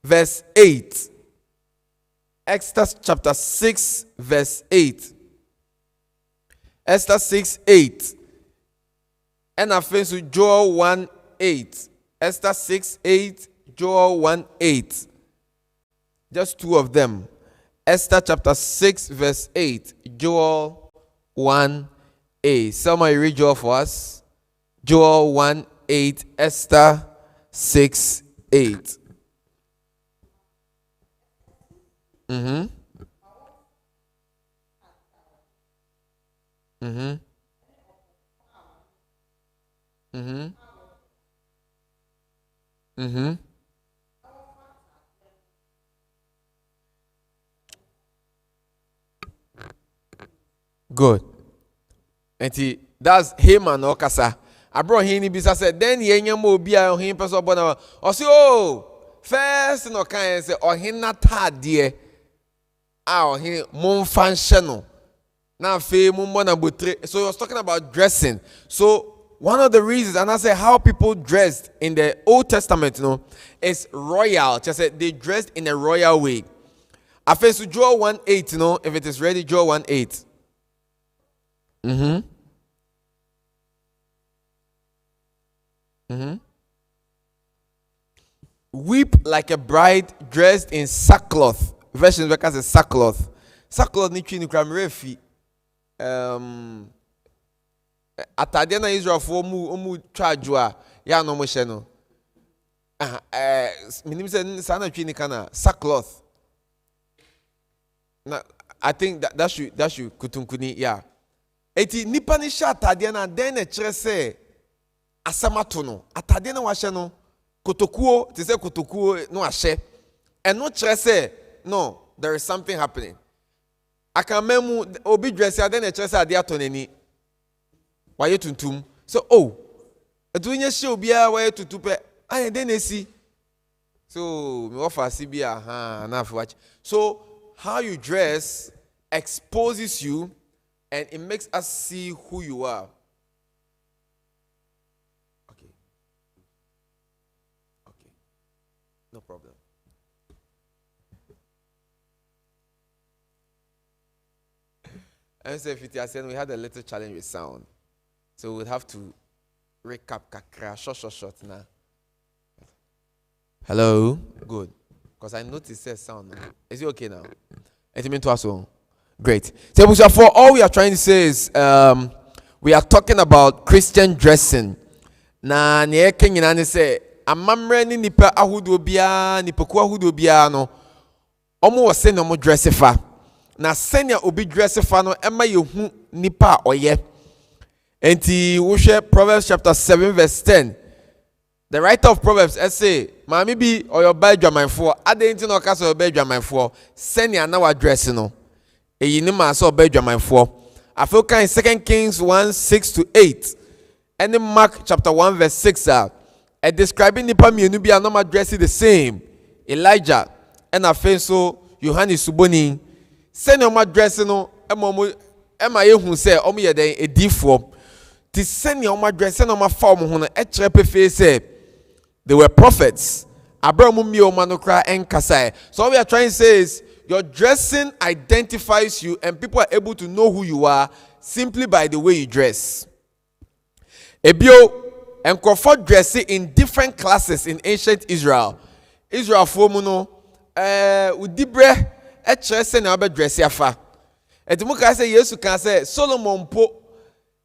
verse 8. Exodus chapter 6, verse 8. Esther 6, 8. And I face with Joel 1, 8. Esther 6, 8. Joel 1, 8. Just two of them. Esther chapter 6, verse 8. Joel 1, 8. Somebody read Joel for us. Joel 1, 8. Esther 6, 8. Mm-hmm. Mm-hmm. Mm-hmm. Mm-hmm. Good. And that's Haman or Kasa. I brought him in because I said, then ye mo be a him person bona. Or say, oh, first no can say, or him not had dear. Ah, him mon function. Now fe mon bona butre. So he was talking about dressing. So one of the reasons, and I say how people dressed in the Old Testament, is royal. Just said they dressed in a royal way. I face Joel 1:8, if it is ready, Joel 1:8. Mm-hmm. Mm-hmm. Weep like a bride dressed in sackcloth. Version because it's sackcloth. Sackcloth ni chini kram refi. Atade na Israel for mu twajwa ya no mo hye no. Minim say sana chini kana sackcloth. Na I think that should kutunkuni yeah. Eti nipa ni hye atade na den na kire say asamato no. Atade na wa hye no kotokuo, te say kotokuo no ahye. And no kire say no, there is something happening. Akamemu obi dress ya den na kire say ade atonani. Why tuntum? So etunya she obi a why tutupe. Aye den esi. So me offer CB na watch. So how you dress exposes you and it makes us see who you are. Okay. No problem. And so if you are saying we had a little challenge with sound. So we'll have to recap kakra short now. Hello? Good. Because I noticed it says sound now. Is it okay now? Anything to us? Great. So for all we are trying to say is we are talking about Christian dressing. Na nye kenyina ne say amamre ni nipa ahudo bia nipaku ahudo bia no omo wo se no mo dress fa. Na senya obi dress fa no ema yehu nipa oye. Enti we share Proverbs chapter 7 verse 10. The writer of Proverbs say, "Mami bi oyo ba dwamanfo, ade nti no ka so ba dwamanfo, senya na wa dress no. Eyi ni ma so ba dwamanfo." I feel kind 2 Kings 1:6-8. And in Mark chapter 1 verse 6 describing nipa mienu bi anoma dress the same. Elijah and I feel so Yohane Suboni. Senya ma dress no ema yehu say omo ye den edifo. Ti senya ma dress no ma fa omo ho no e kire pefe say they were prophets. Abraham mi o manokra enkasai. So what we are trying to say is your dressing identifies you and people are able to know who you are simply by the way you dress. Ebio enkrofo dressing in different classes in ancient Israel. Israel for mu no udibre e kire say na obe dress afa. Etimu ka say Yesu kan say Solomon po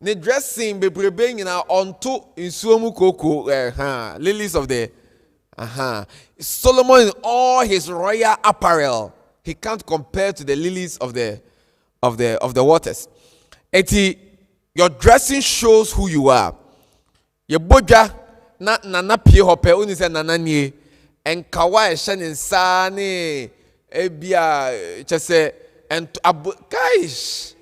ne dressing bebrebe nyina onto nsuomu koko lilies of the Solomon in all his royal apparel he can't compare to the lilies of the waters. Eti your dressing shows who you are. Ye boja na nana pie hope uni se nana nie enkawa e hye nsa ne ebia chese and guys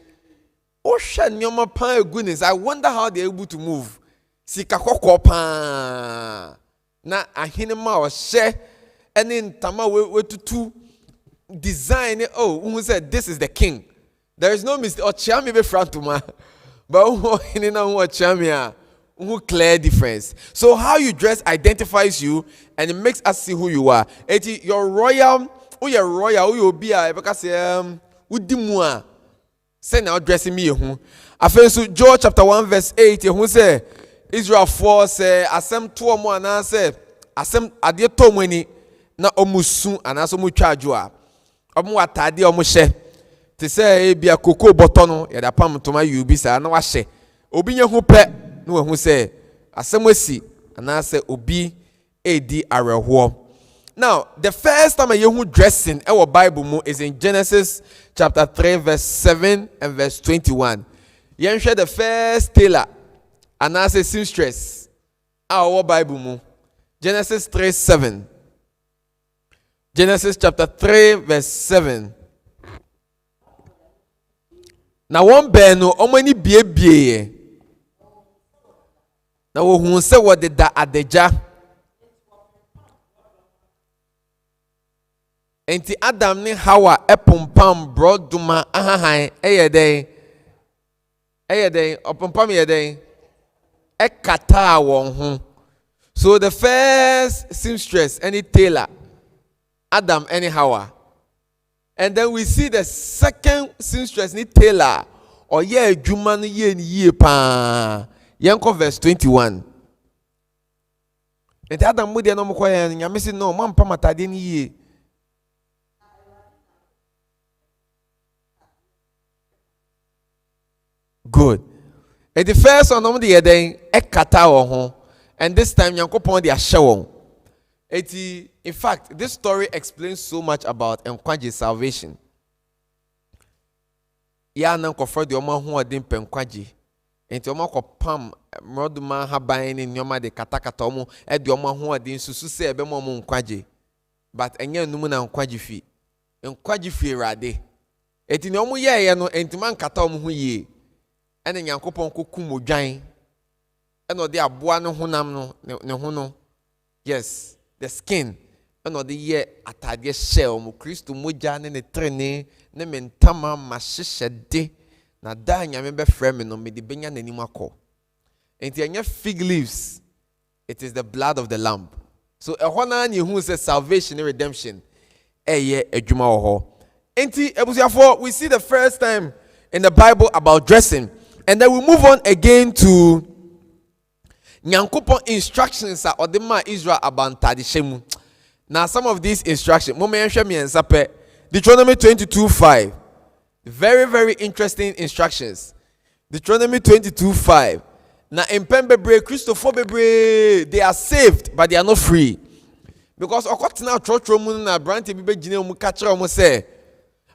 ocean nyoma pan goodness. I wonder how they're able to move. Sika kokko pan na ahine ma o hye ene ntama we tutu design who said this is the king. There is no mistake. Or chami be front to ma. But who in na who chami a clear difference. So how you dress identifies you, and it makes us see who you are. You're royal. You're royal. You'll be because udimua. Say now dressing me. I feel so. Joel chapter 1 verse 8. Who say Israel 4 say asem to omo ana say asem ade to mani na omusu ana so mu twadwo a omo atade omo hye te say bia koko boto no ya da pam to ma yubi sa na wa hye obi nya hu pe na wa hu say asem asi ana say obi edi areho. Now, the first time I hear who dressing our Bible mo is in Genesis chapter 3 verse 7 and verse 21. You share the first tailor and I say seamstress. Our Bible mo Genesis 3:7. Genesis chapter 3 verse 7. Now one beno omani bie. Now who say what did that adeja? Enti Adam ni Hawa epompam broduma ahahan eyeden opompam yeden ekata won ho. So the first seamstress any tailor Adam any Hawa, and then we see the second seamstress ni tailor or ye adwuma no ye ni ye pa yenko verse 21. Enti Adam mu de no mo koye nyame si no mo ampa matade ni ye. Good. And the first one of the day ekata ho, and this time Yankopon dia hye. In fact, this story explains so much about enkwaje salvation. Ya nan kofor de omo ho odin penkwaje. Enti omo kopam mroduma haban ni nyoma de katakata omo e de omo ho odin susu se ebe mo nkwaje. But enye num na nkwaje fi. Nkwaje fi rade. Enti ne omo ye no enti man kata omo ho ye. And then Yankopon kukumo dwan and no de aboa no honam no ne ho no, yes, the skin and no de ye atade shell mo Kristo moja ne trene ne mentama mahyehyede na da nyame be frame no me de benya nanim akọ. Enti anya fig leaves, it is the blood of the lamb. So ehọ na ni hu say salvation and redemption eye adwuma ho. Enti ebusuafo, we see the first time in the Bible about dressing. And then we move on again to Nyankopon instructions or the ma Israel about ntadeshemu. Now some of these instructions, Deuteronomy 22:5. Very, very interesting instructions. Deuteronomy 22:5. Now in Pembebre, Christopher, they are saved, but they are not free. Because now church na branch bibe jine mu kachira mu say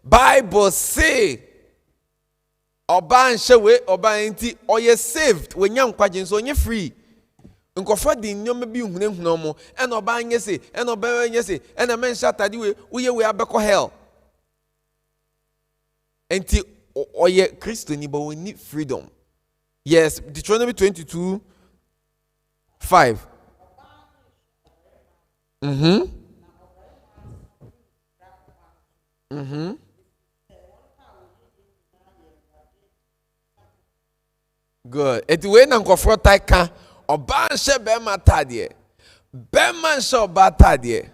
Bible say Oba nshewe oba enti oye saved when nya nkwaje nso onye free nkofo di nyoma bi hunehunu mo and oba anye se and oba anye se and a man shatadi we abeko hell enti oye Christo ni but we need freedom. Yes, Deuteronomy 22:5. Good. Eti we na nkofro taika oba nse be matade. Be man nse oba tade.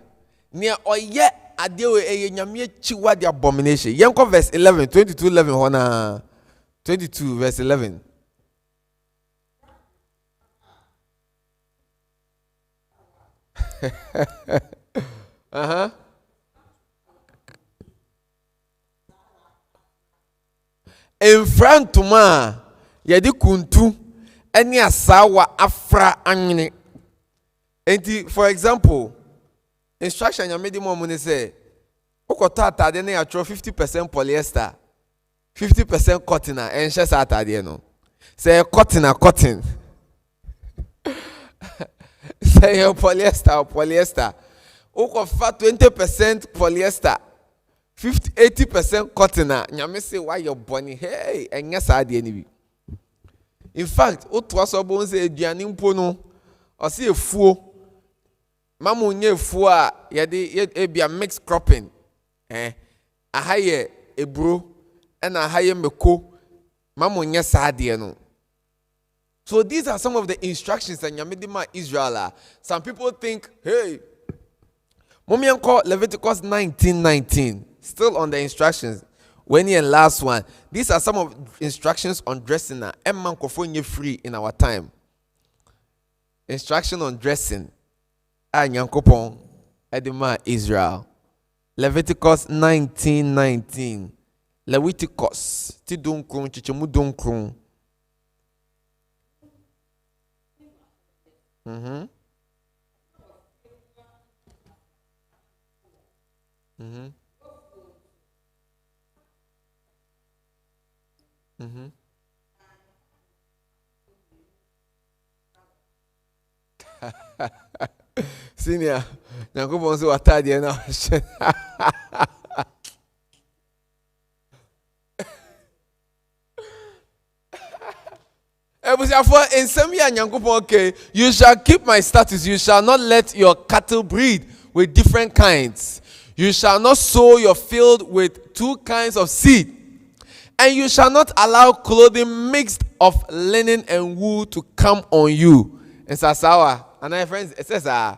Ne oye ade we eye nyame chiwa the abomination. Yenko verse 11, 22:11 hona. 22 verse 11. In front to ma yedi kuntu eni asawa afra anwene. Enti for example, instruction ya made mo money say okota atade na ya 50% polyester, 50% cotton and share atade no. Say cotton. Say polyester. Okofa 20% polyester. 80% cotton. Nyame say why your bunny hey enya saade ni. In fact, o to so bon say aduane mpo no o say efuo. Mama onye efuo a ye de ebia mix cropping. Ahaye ebro na ahaye meko. Mama onye saade no. So these are some of the instructions that Yamidima Israel. Some people think, hey, Momianko Leviticus 19:19, still on the instructions. When you last one, these are some of instructions on dressing. Emman kofonye free in our time. Instruction on dressing. Nyankopon Edima Israel. Leviticus 19:19. Leviticus ti dunkun chichemu dunkun. Mhm. Mhm. Mhm. Senior, Nyankopon so atade na hye. For in some year, okay, you shall keep my statutes. You shall not let your cattle breed with different kinds. You shall not sow your field with two kinds of seed. And you shall not allow clothing mixed of linen and wool to come on you. And Sasawa, and my friends, it says, yeah,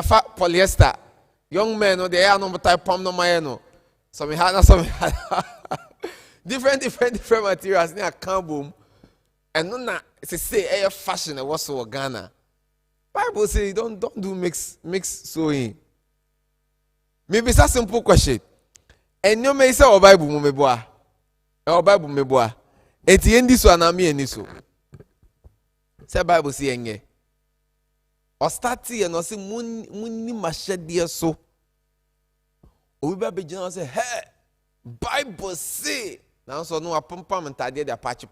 fat polyester. Young men, no, they are no type palm no mayeno. Some had some different materials near Kamboom. And no, it's say a fashion it was so Ghana. Bible say don't do mix sewing. Maybe it's a simple question. And you may say our Bible mumeboa. Our Bible meboa. At the end this one ami eniso. Say Bible say enye. Or start here and say muni mashadi so. Obi be general say hey Bible say now so no apompa mentade de patchy.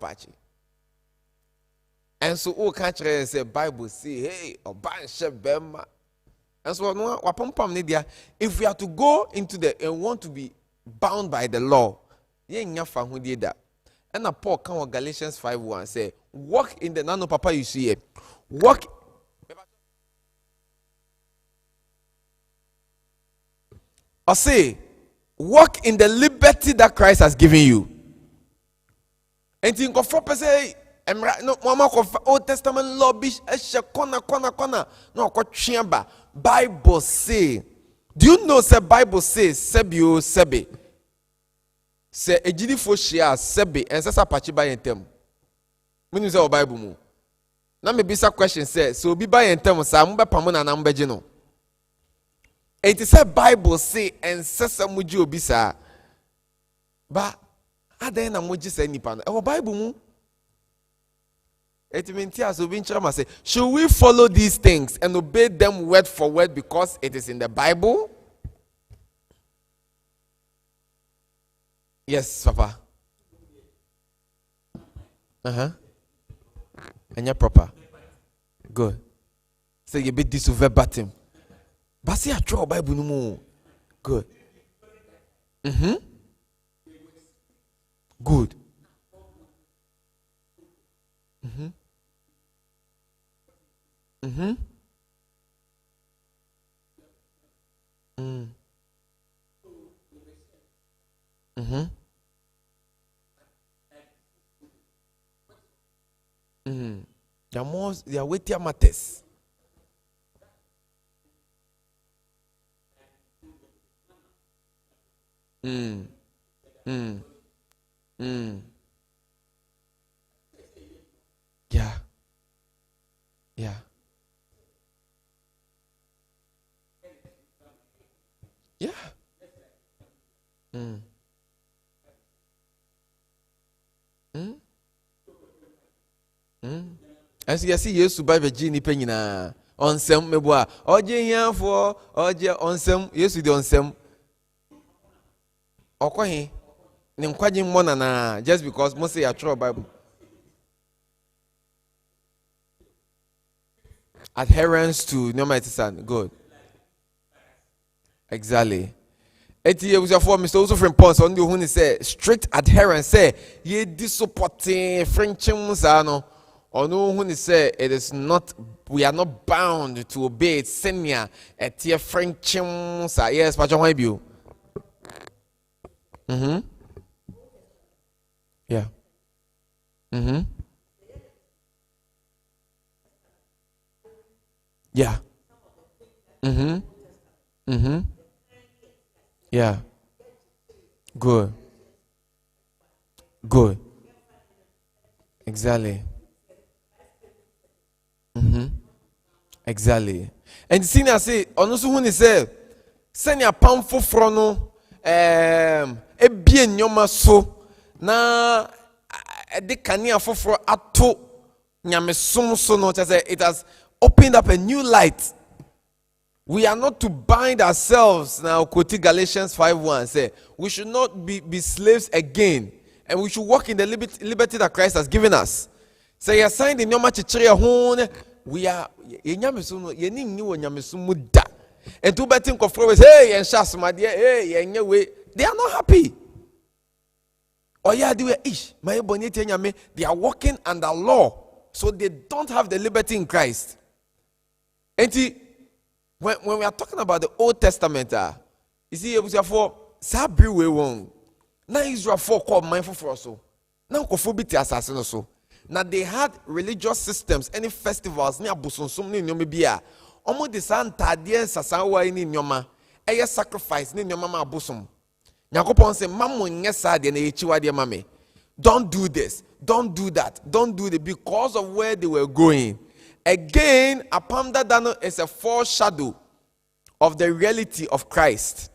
And so all country say Bible say hey or banship bema. And so no wapompam nidia. If we are to go into the and want to be bound by the law, ye nyafa hu die da. And na Paul come on Galatians 5:1 say, walk in the nano papa you see it. Walk or say, walk in the liberty that Christ has given you. And think of say no, mama of Old Testament law be corner. No, chiamba. Bible say. Do you know say Bible says sebio sebe? Say ejidi fo shia sebe and sasa pachi ba yentem. Munu say o Bible mu. Na me bisa question say so bi ba yentem sa mo be pamo na nam beje no. It is a Bible say and sasa muji obi sa. Ba adan na muji say nipa no. E Bible mu. It means say, should we follow these things and obey them word for word because it is in the Bible? Yes, Papa. And you're proper. Good. So you beat this verbatim. But see, I draw Bible no more. Good. Good. They are weightier matters. Yeah. Yeah. As you see, yes, to buy the genie penny on some meboa. Oje here for Oje on some, yes, with on some. Okay, Nimquajin Monana, just because mostly I throw Bible. Adherence to Almighty Son. Good. Exactly. Eti was your form, Mr. Also from Pons on the who say strict adherence. Say ye disupporting French musano. Or no who say it is not. We are not bound to obey senior at your French musa. Yes, but I you. Yeah. Yeah. Mm-hmm. Mm-hmm. Yeah. Good. Good. Exactly. Mm-hmm. Exactly. And senior say, onusu hu ni say, senior pam foforo no ebie nyoma so na de kanea foforo ato nyamesom so no say it has opened up a new light. We are not to bind ourselves now. Quote Galatians 5:1 say we should not be slaves again, and we should walk in the liberty that Christ has given us. Say you signed in nyoma chichere ho we are yenyamesom no yeni nyi wo nyamesom mu da. And two betting kofro hey and shasma dear hey yenye we they are not happy. Or yeah they were ish my bonite nyame they are walking under law, so they don't have the liberty in Christ. And when we are talking about the Old Testament, you see, it was for Sabri we won. Now Israel for called mindful for us. Now Kofobiti assassin so. Now they had religious systems, any festivals, near Busonsum ni Nomibia. Almost the San Tadia Sasawa in Yoma. A sacrifice ni Yoma Busum. Nyakopon say, Mamu nyesa de ne chiwa de mame. Don't do this, don't do that, don't do it because of where they were going. Again, Apamda Dano is a foreshadow of the reality of Christ.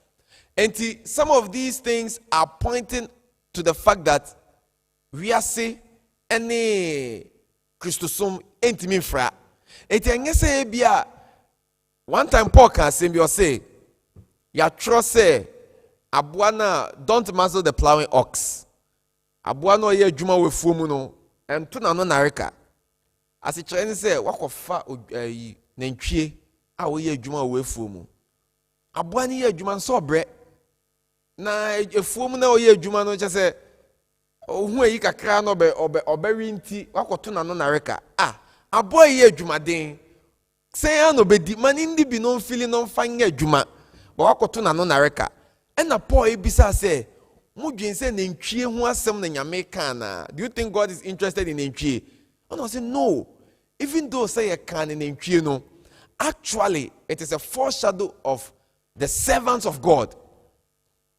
And some of these things are pointing to the fact that we are say any Christosum ain't me fra. It say bia one time Paul can say ya trust say abuana don't muzzle the plowing ox. Abuano ye juma we fumu no and tuna no nareka. As it Chinese say, wakofa nentwie a wo ye adwuma wo afuomu. Aboa ne ye adwuma so bre. Na afuomu na wo ye adwuma no che say ohu ayi kakra no oberi nti wakoto na no nareka. Aboa ye adwuma den. Say an obedi man ndi bi no fili no fanya adwuma. Ba wakoto na no nareka. E na Paul ebisa say, mudwen say nentwie ho asem na nyame kan na. Do you think God is interested in nentwie? And I say no. Even though say a can in no, actually it is a foreshadow of the servants of God.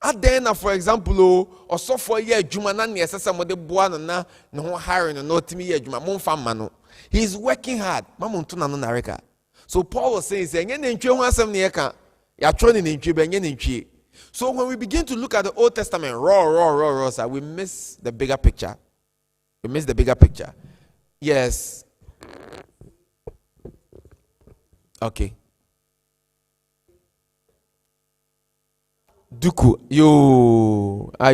At then, for example, or so for year juma na necessary mo de boa na no hiring no timi year juma mon fam no. He is working hard. Mamuntu na no nareka. So Paul was saying say nye ntwe ho asem ne ka ya tro ne ntwe be nye ntwe. So when we begin to look at the Old Testament raw, so we miss the bigger picture. We miss the bigger picture. Yes. Okay. Duku, are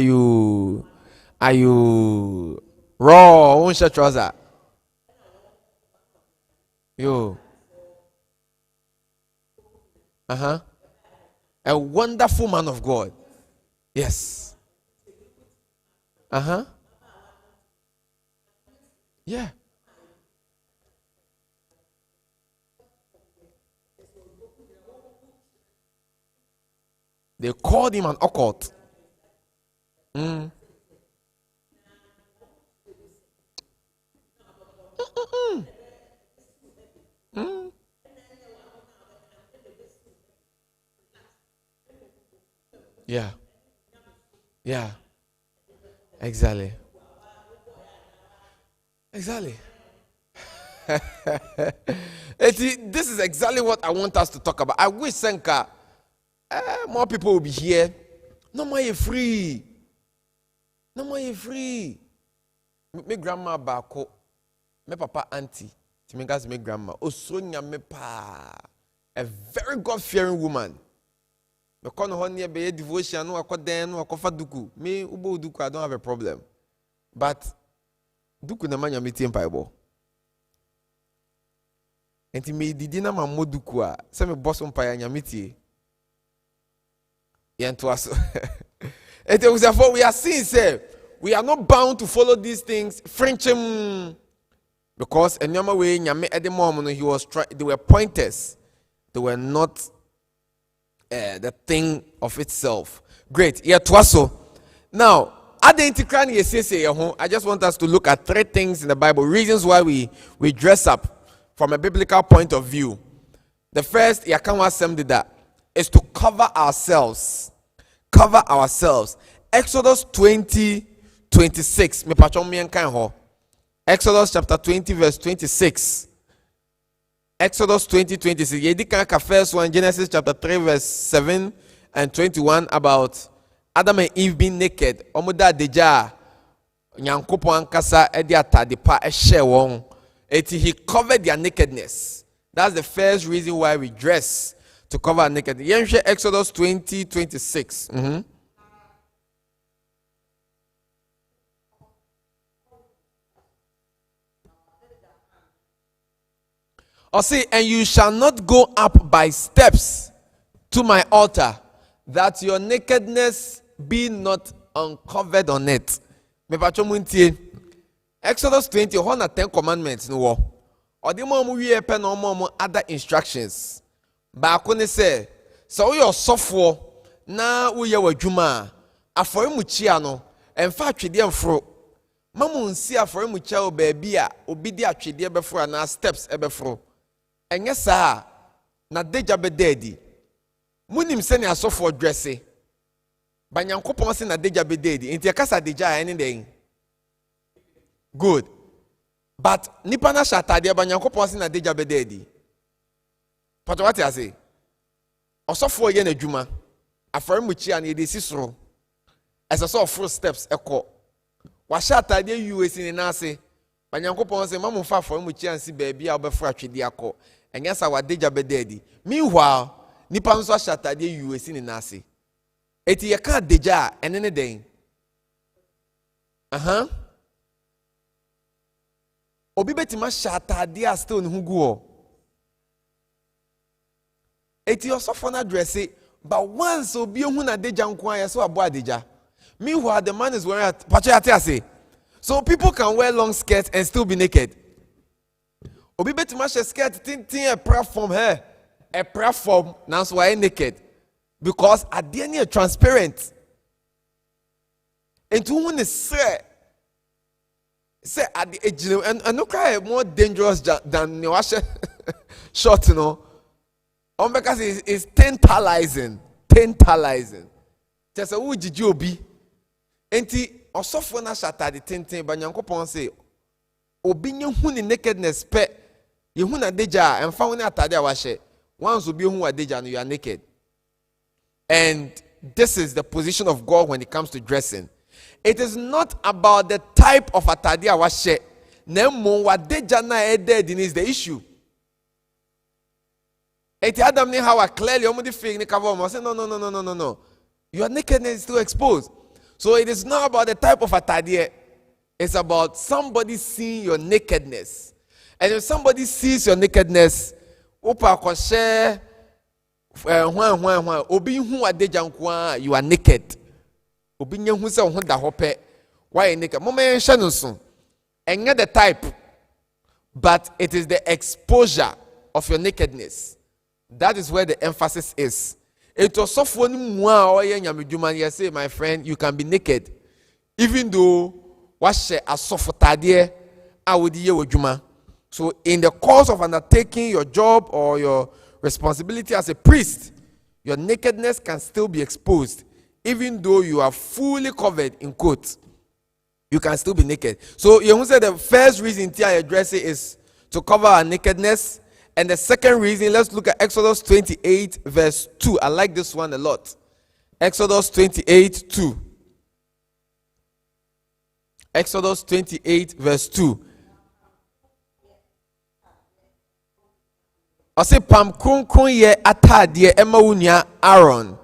you raw? Won't shut trouser. Yo. A wonderful man of God. Yes. Yeah. They called him an occult. Yeah. Yeah. Exactly. Exactly. This is exactly what I want us to talk about. I wish Senka more people will be here. No more you free. No more you free. Me grandma bako. Me papa auntie. Timengas me grandma. Osonya me pa. A very God-fearing woman. Me kono honey be devotion no akoden no akofa duku. Me ubo duku I don't have a problem. But duku na manya me tie mpaibo. Enti me didi na mammo duku a se me boss mpaya nya metie. And we are seeing, say, we are not bound to follow these things. Frenchim, because in your way, at the moment he was they were pointers. They were not the thing of itself. Great. Yeah, twaso. Now, I just want us to look at three things in the Bible, reasons why we dress up from a biblical point of view. The first, Yakanwa assembly that is to cover ourselves. Cover ourselves. Exodus 20:26. Exodus chapter 20, verse 26. Exodus 20:26. Yedika first one, Genesis chapter 3, verse 7 and 21, about Adam and Eve being naked. Omuda deja Nyankopon ankasa edi atade pa ehye won. He covered their nakedness. That's the first reason why we dress, to cover our nakedness. Yenhwe Exodus 20:26. Or say, and you shall not go up by steps to my altar, that your nakedness be not uncovered on it. Exodus 20, 10 commandments no war. Or the mom we pen no other instructions. But I say, so your software na we yaw juma afore muchia no en fa twede mfro mamu nsi afore muchia o baby a obi di atwede befro na steps ebefro enye saa na deja bededi munim se ne asofo dresse banyankopon se na deja bededi enti akasa deja ene den good, but nipa na shatade banyankopon se na deja bededi pato what I say osofo ye na dwuma afare muchia na yede sisoro as a sort of first steps eko wa shatade US ni na ase banyankopon se mamu fa afare muchia nsi baby a obefra atwede akọ enya sa wa deja bededi meanwhile nipa nso shatade US ni na ase eti ye ka deja ene ne den obi betima shatade a still ni huguo eti osofo na dress, but once obi hu na deja nko aye so abo adeja. Meanwhile the man is wearing a patriarchy say. So people can wear long skirts and still be naked. Obi betima she skirt tin a platform here. A platform now so why naked. Because at the end transparent. And to who is say at the edge and no cry more dangerous than the washer short, you know. Because it's tantalizing. Just a who did you be? Enti osofo na shata de tenten banyankopon say obi nye hu ni nakedness pe ye hu na deja emfa hu ni atade a wahye once obi hu wa deja no you are naked. And this is the position of God when it comes to dressing. It is not about the type of atade a wahye na mo wa deja na ede is the issue. Eti Adam ni how clearly omudi fig ni cover mo say no. Your nakedness is still exposed. So it is not about the type of atade. It's about somebody seeing your nakedness. And if somebody sees your nakedness, opa ko share obi hu adeja nko you are naked. Obi nya hu se ho da hope. Why naked? Mo me hye no so. Enye the type, but it is the exposure of your nakedness. That is where the emphasis is. It was so funny. You say, my friend, you can be naked, even though wash a sofotadie awudi. So, in the course of undertaking your job or your responsibility as a priest, your nakedness can still be exposed, even though you are fully covered in coat. You can still be naked. So, you say the first reason I address it is to cover our nakedness. And the second reason, let's look at Exodus 28, verse 2. I like this one a lot. Exodus 28, 2. Exodus 28, verse 2. I say, Pam kun ye atadie emaunia Aaron.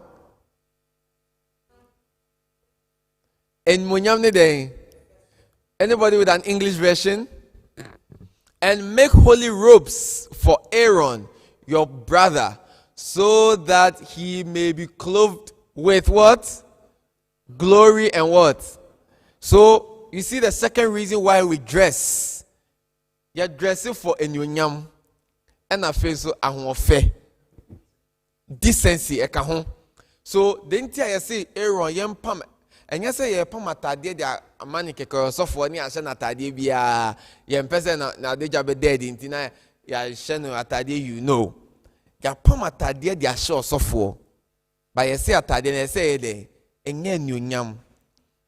And munyamne day. Anybody with an English version? And make holy robes for Aaron, your brother, so that he may be clothed with what? Glory and what? So, you see the second reason why we dress. You're dressing for enyonyam. And I feel so ahonfe. Decency, ekahon. So, then I say, Aaron, yem pam. And you say, pam atade dia amani keke so for ni ashe na atade bia yem pese na deja be dead intina ya ashe no atade you know. ya pam atade de ahye osofo ba ye se atade na se de enye nyunyam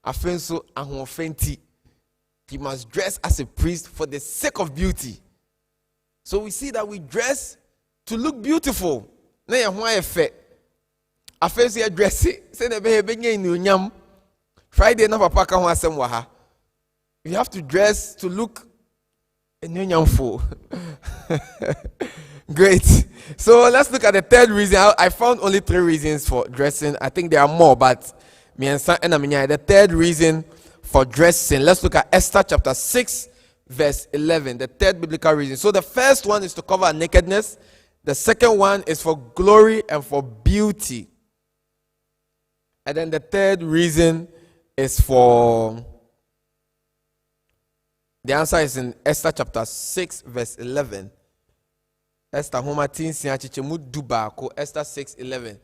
afenso ahofenti. He must dress as a priest for the sake of beauty. So we see that we dress to look beautiful. Na ye ho ayefe afenso ye dress se na be nye nyunyam. Friday na papa ka ho asem wa ha. You have to dress to look full. Great. So let's look at the third reason. I found only 3 reasons for dressing. I think there are more, but the third reason for dressing. Let's look at Esther chapter 6, verse 11. The third biblical reason. So the first one is to cover nakedness. The second one is for glory and for beauty. And then the third reason is for... The answer is in Esther chapter 6, verse 11. Esther Homatin Siachichemu Dubako, Esther 6, 11.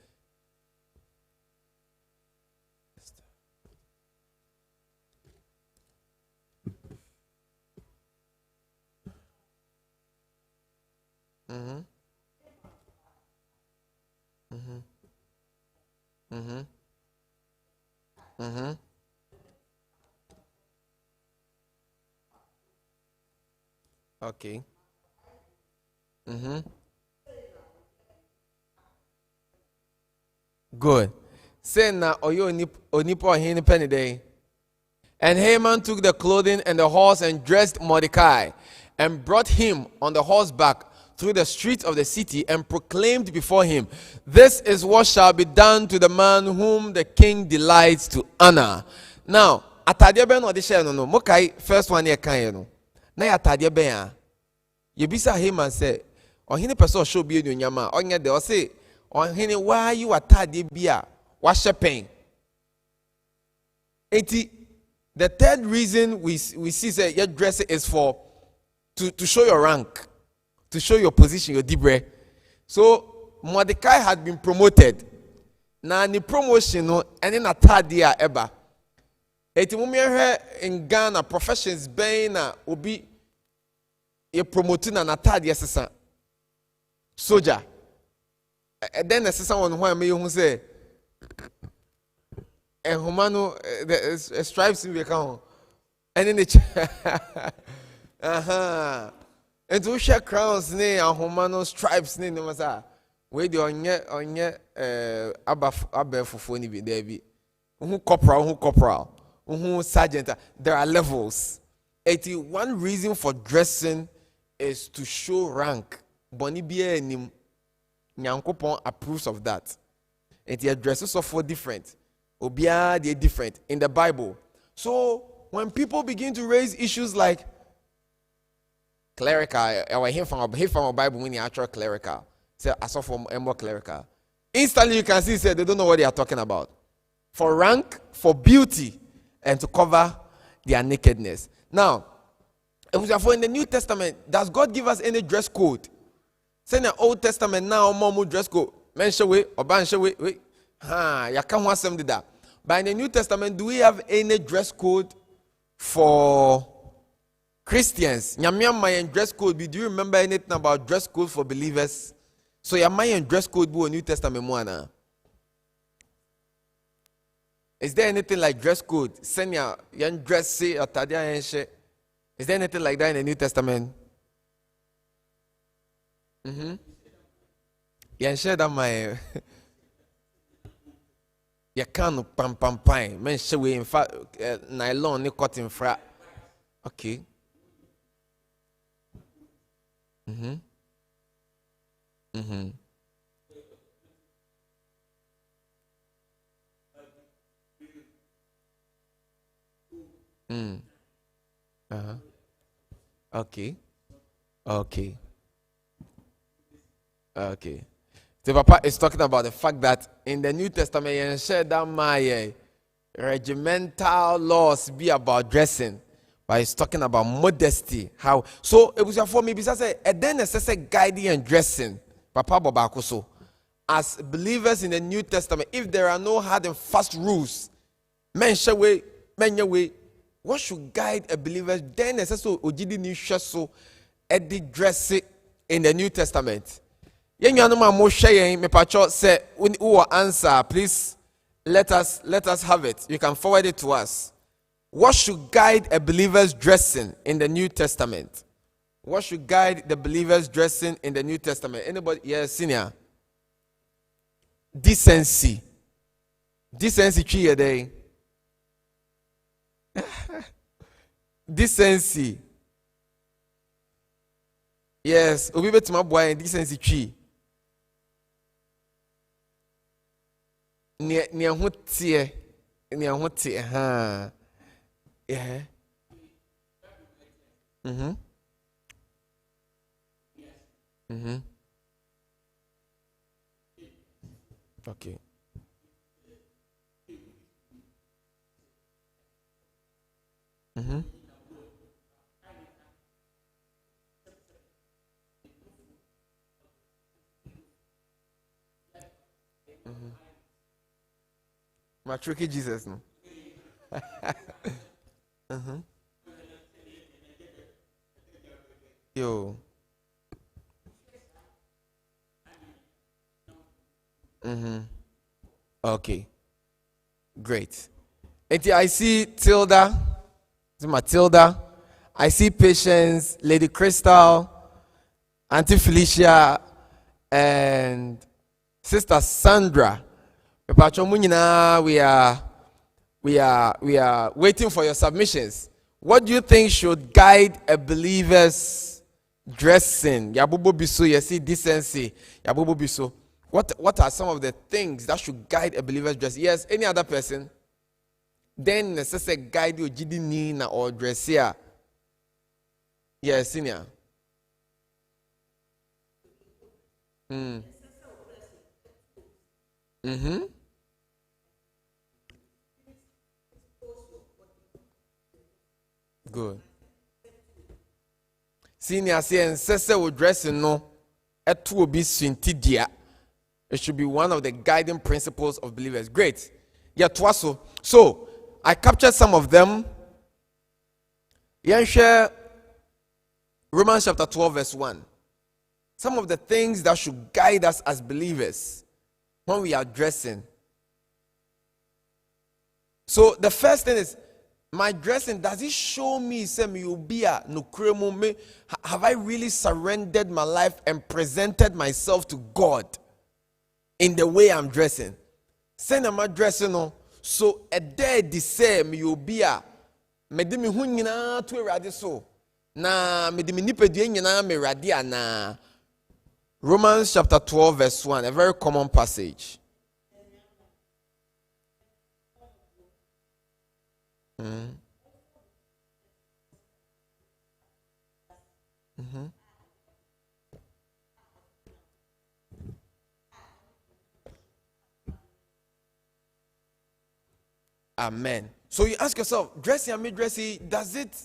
Okay. Good. Say now, oyo onipo hini penny day. And Haman took the clothing and the horse and dressed Mordecai and brought him on the horseback through the streets of the city and proclaimed before him, "This is what shall be done to the man whom the king delights to honor." Now, atade ben odi share no mokai first one here kan no. Na atade ben a yebisa Haman say, "Ohini person show bi enyama, onye de o say, ohini why you atade bia wa shepen." The third reason we see say your dress is for to show your rank, to show your position, your dibre. So Mordecai had been promoted. Na ni promotion no ene na atade a eba. Eti mo me in Ghana professions ben na obi ye promoting na atade sesa. Soldier. Then the sesa one who me hu say humano the stripes in the account. And in the and to share crowns ne humano stripes ne no masa. We the onye abafufo ni bi there bi. Who corporal, who sergeant. There are levels. 81 reason for dressing is to show rank. Boni biye nim Nyankopon approves of that. And the dresses are for different. Obia they different in the Bible. So when people begin to raise issues like clerical, or him from a Bible when you actual clerical, say I saw from more clerical. Instantly you can see say they don't know what they are talking about. For rank, for beauty, and to cover their nakedness. Now, in the New Testament, does God give us any dress code? Say in the Old Testament now, more dress code. Mention way or ban way. Ya can't want some that. But in the New Testament, do we have any dress code for Christians? Nyamiya dress code. Do you remember anything about dress code for believers? So your Mayan dress code be New Testament moana. Is there anything like dress code? Send your young dress say or tadia and shit. Is there anything like that in the New Testament? Yeah, share that my you can't pam. Men show we in fact nylon ni cotton fra. Okay. Okay. So Papa is talking about the fact that in the New Testament, you share that my regimental laws be about dressing, but he's talking about modesty. How? So it was for me because I said, and then necessary guiding and dressing. Papa Babakuso. As believers in the New Testament, if there are no hard and fast rules, men way, what should guide a believer? Then necessary ojidi ni so at the dressing in the New Testament. Yen yanu ma mo hwe me pacho say who answer, please let us have it. You can forward it to us. What should guide a believer's dressing in the New Testament? What should guide the believer's dressing in the New Testament? Anybody? Yes, senior. Decency. Decency tree a day. Decency. Yes, obi betima boy decency tree. Ni ho tie ha. Yeah. Mhm. Mhm. Okay. Mhm. My tricky Jesus no. Mhm. Yo. Mhm. Okay. Great. And I see Tilda. Is it Matilda? I see Patience, Lady Crystal, Auntie Felicia, and Sister Sandra. Mepacho mu nyinaa, we are waiting for your submissions. What do you think should guide a believer's dressing? Yabubo biso, you see decency. Yabubo biso. What are some of the things that should guide a believer's dressing? Yes, any other person? Then necessary guide you jidi ni na or dress here. Yes, senior. Mm-hmm. Good. Senior say necessary will dress no etu obi swinti dia. It should be one of the guiding principles of believers. Great. Yeah, twaso. So I captured some of them. Yeah, share Romans chapter 12, verse 1. Some of the things that should guide us as believers when we are dressing. So the first thing is, my dressing, does it show me say me ubia no kremo me? Have I really surrendered my life and presented myself to God in the way I'm dressing? Say na my dressing no. So a day di say me ubia me de me hu nyina to erade so. Na me de me nipadua nyina me erade ana. Romans chapter 12 verse 1, a very common passage. Amen. So you ask yourself, dressing and me dressing, does it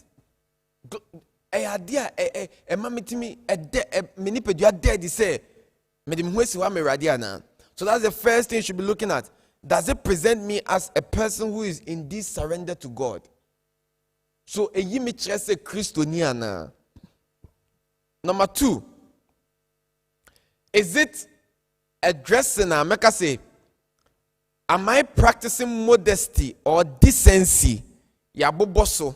a idea a mamitimi a many pedia dead say medim wesi wa me radiana. So that's the first thing you should be looking at. Does it present me as a person who is indeed surrendered to God? So a yimi chese Christoniana. Number 2, is it a dressing? Make us say, am I practicing modesty or decency? Yaboboso,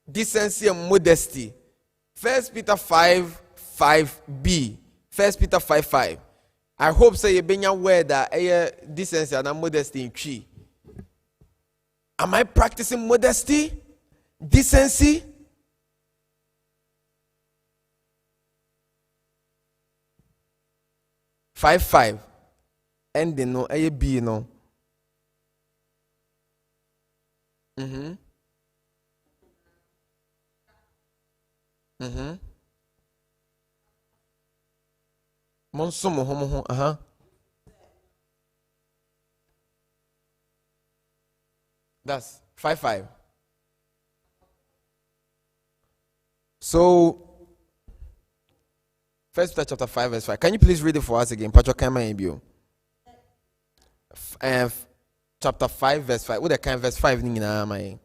decency and modesty. 1 Peter 5:5b. 1 Peter 5:5. I hope say you been aware that decency and modesty in tree. Am I practicing modesty, decency? Five. And they know a b no. Mhm. Mhm. Monso mo ho. That's 5:5. So, First Peter chapter 5 verse 5. Can you please read it for us again? Patrick Kama chapter 5 verse 5. What the kind verse 5 ni na my.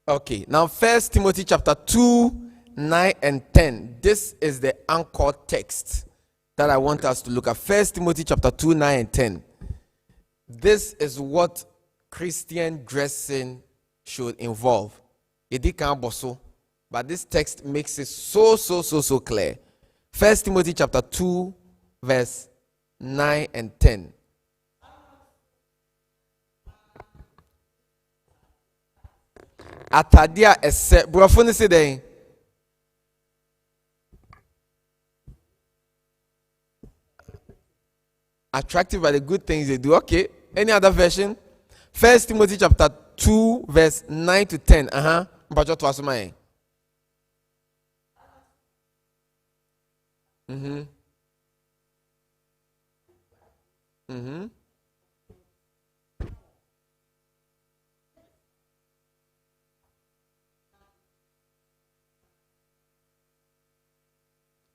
Okay, now First Timothy chapter 2, 9 and 10. This is the anchor text that I want us to look at. First Timothy chapter 2, 9 and 10. This is what Christian dressing should involve. But this text makes it so clear. First Timothy chapter 2, verse 9 and 10. Atadia ese brofo ni se den. Attractive by the good things they do. Okay. Any other version? First Timothy chapter 2, verse 9 to 10. Mpacho to asuma.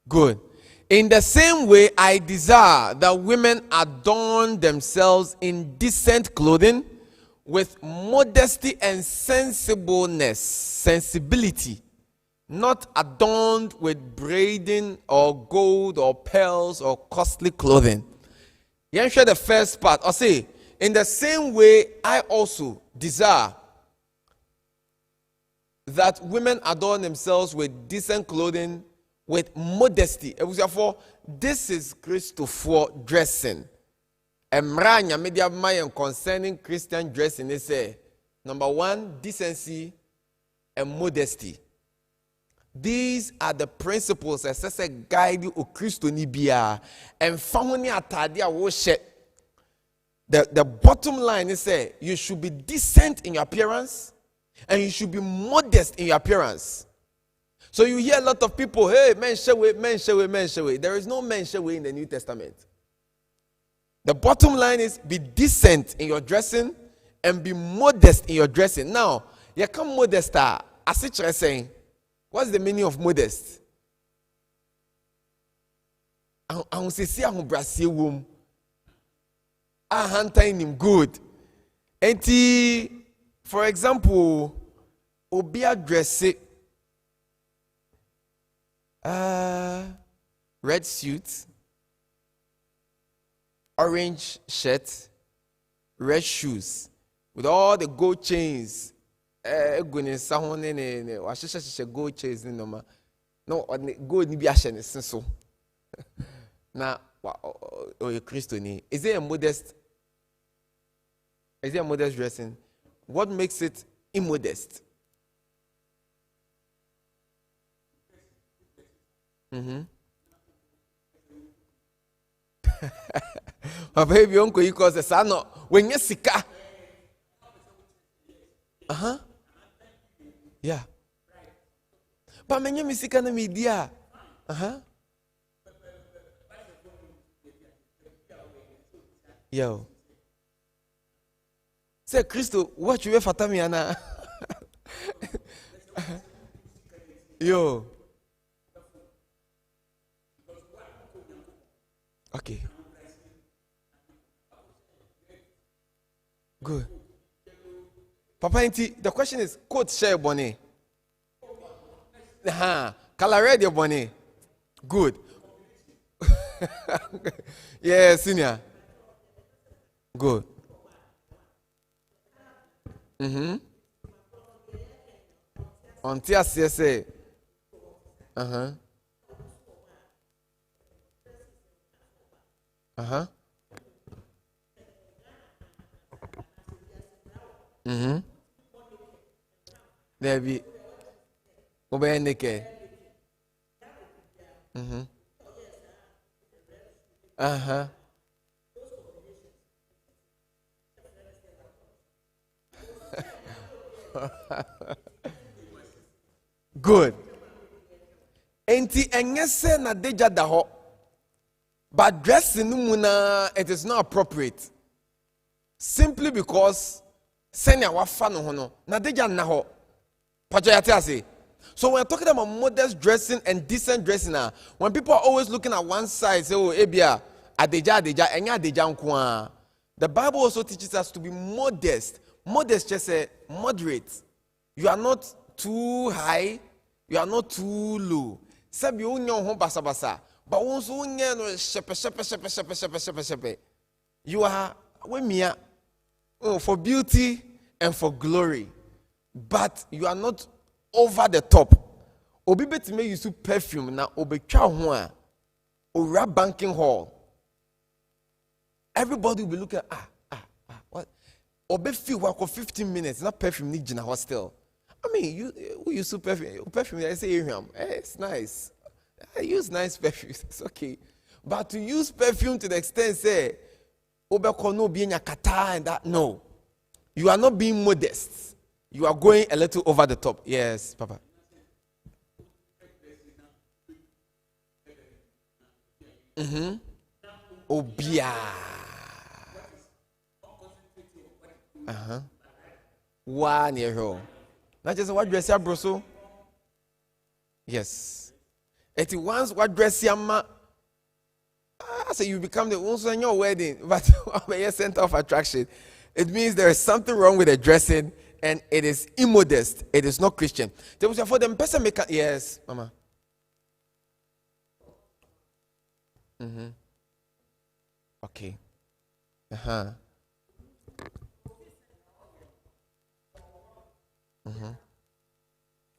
Good. In the same way, I desire that women adorn themselves in decent clothing with modesty and sensibility, not adorned with braiding or gold or pearls or costly clothing. You share the first part. Or say, in the same way, I also desire that women adorn themselves with decent clothing, with modesty. Therefore, this is Christopher dressing. Emranya media mayan concerning Christian dressing is say number 1, decency and modesty. These are the principles that say guide you o Christo ni bia and family atadia wo she. The bottom line is say you should be decent in your appearance and you should be modest in your appearance. So you hear a lot of people, hey, men shall way. There is no men shall way in the New Testament. The bottom line is be decent in your dressing and be modest in your dressing. Now, you come modest, as it's saying, what's the meaning of modest? I say, I'm brassy womb. I hand him good. And for example, Obia dressing. Red suit, orange shirt, red shoes with all the gold chains. Gold gold ni bi so. Now, you Christian, is it a modest? Is it a modest dressing? What makes it immodest? My baby uncle, you cause a son when you sika. Yeah. But when you misika na media. Yo. Say Christo, what you for Tamiana? Yo. Okay. Good. Papa, the question is, coat share bonnet. Color red your bonnet. Good. Yeah, senior. Good. On TSCSA. There be Obeneke. Good. Enti engese na deja daho. But dressing muna, it is not appropriate. Simply because senya wafa no hono na deja na ho. So when we're talking about modest dressing and decent dressing, when people are always looking at one side, say, oh, ebia, adeja, enya adeja nkwa. The Bible also teaches us to be modest. Modest just say moderate. You are not too high, you are not too low. Sabi unyo ho basa basa, but once unye no shepe. You are wemia for beauty and for glory, but you are not over the top. Obi betime use perfume na obetwa ho a ora banking hall. Everybody will be looking what? Obi feel work for 15 minutes, not perfume need gina hostel. I mean, you use perfume. Perfume, I say, it's nice. I use nice perfume. It's okay. But to use perfume to the extent, say, no being a kata and that, no. You are not being modest. You are going a little over the top. Yes, Papa. Obia. One year old. Not just what dress ya broso. Yes. It once what dress ya ma. I say you become the one in your wedding, but your center of attraction. It means there is something wrong with the dressing, and it is immodest. It is not Christian. There was for them person make yes, Mama. Okay.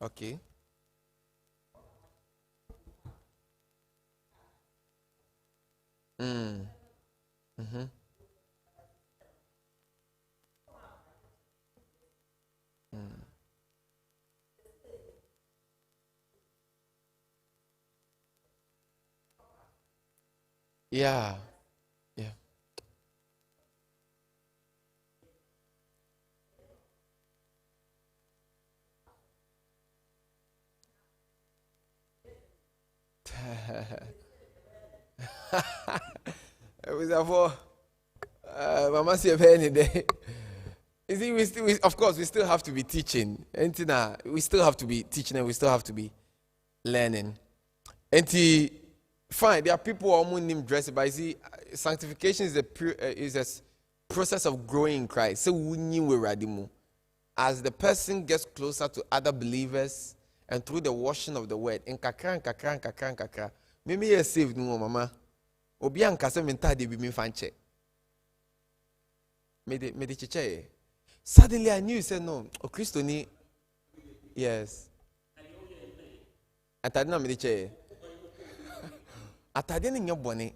Okay. Yeah. Yeah. It was for Mama see any day. You see, of course, we still have to be teaching. We still have to be teaching, and we still have to be learning. Fine, there are people who name dress, but you see, sanctification is a process of growing in Christ. So as the person gets closer to other believers and through the washing of the word, in kakra, maybe you're saved, no mama. Obi ankasa menta de bi mi fanche. Me de chiche. Suddenly I knew he said no. O Christo ni. Yes. Atade na me de che. Atade ni nyo bone.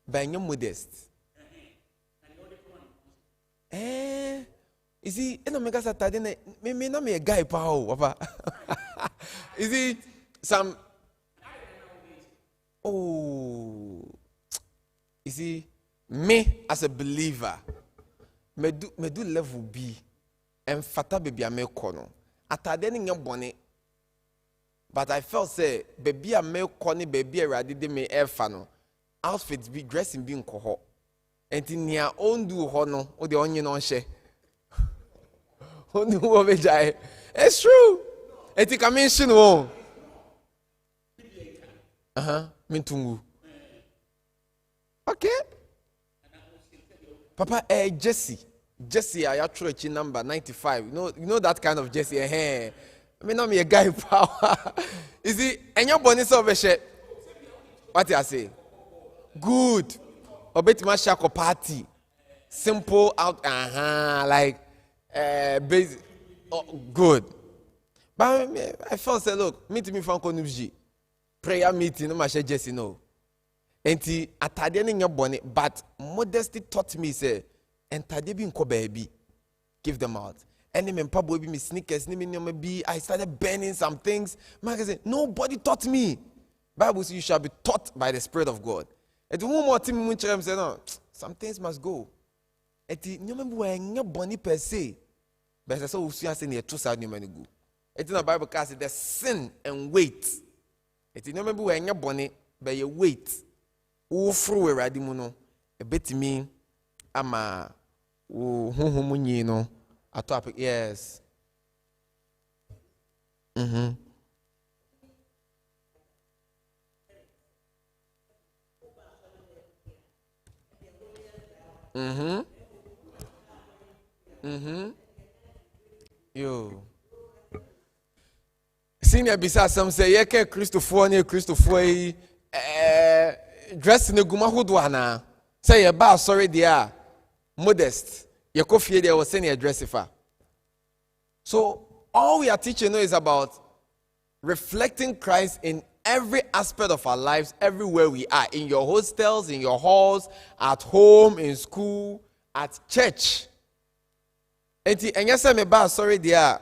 Ba nyo modest. You see, eno me gasa atade na me na me a guy pa o, papa. You see some you see, me as a believer, me do level B, and fata baby a me kono. Atade ni bone, but I felt say baby a me koni baby a ready de me fano. Outfits be dressing being coho, and in your own do hono or the onion on she. It's true. Eti kamishin wo. Mintungu. Okay. Papa, Jesse, I actually number 95. You know that kind of Jesse. I mean, I'm a guy power. You see, and your bonus over shit. What do I say? Good. Obet my shako party. Simple out. Like, basic. Oh, good. But I felt say, look, meet me from Konubji. Prayer meeting, no matter Jesse, no. Enti atade ne nyabone, but modesty taught me say entade bi nko baby give them out. Any me pabo bi me sneakers ni me nyoma bi I started burning some things. Man say nobody taught me. Bible says you shall be taught by the Spirit of God. And one more thing mun chere say no, some things must go. Eti nyoma bi wa nyabone per se. But say so usu ase na eto sa nyoma ni go. Eti na Bible cast the sin and weight. Eti nyoma bi wa nyabone by your weight. Ufru eradi mu no ebetimi ama wo honhom nyi no atop yes yo Senior beside some say, "Yeah, can Christopher near Christopher dressed in a gumahuduana." Say about sorry, dear, modest. Your coffee there was senior dressifer. So all we are teaching now is about reflecting Christ in every aspect of our lives, everywhere we are, in your hostels, in your halls, at home, in school, at church. And yes, I'm about sorry, dear,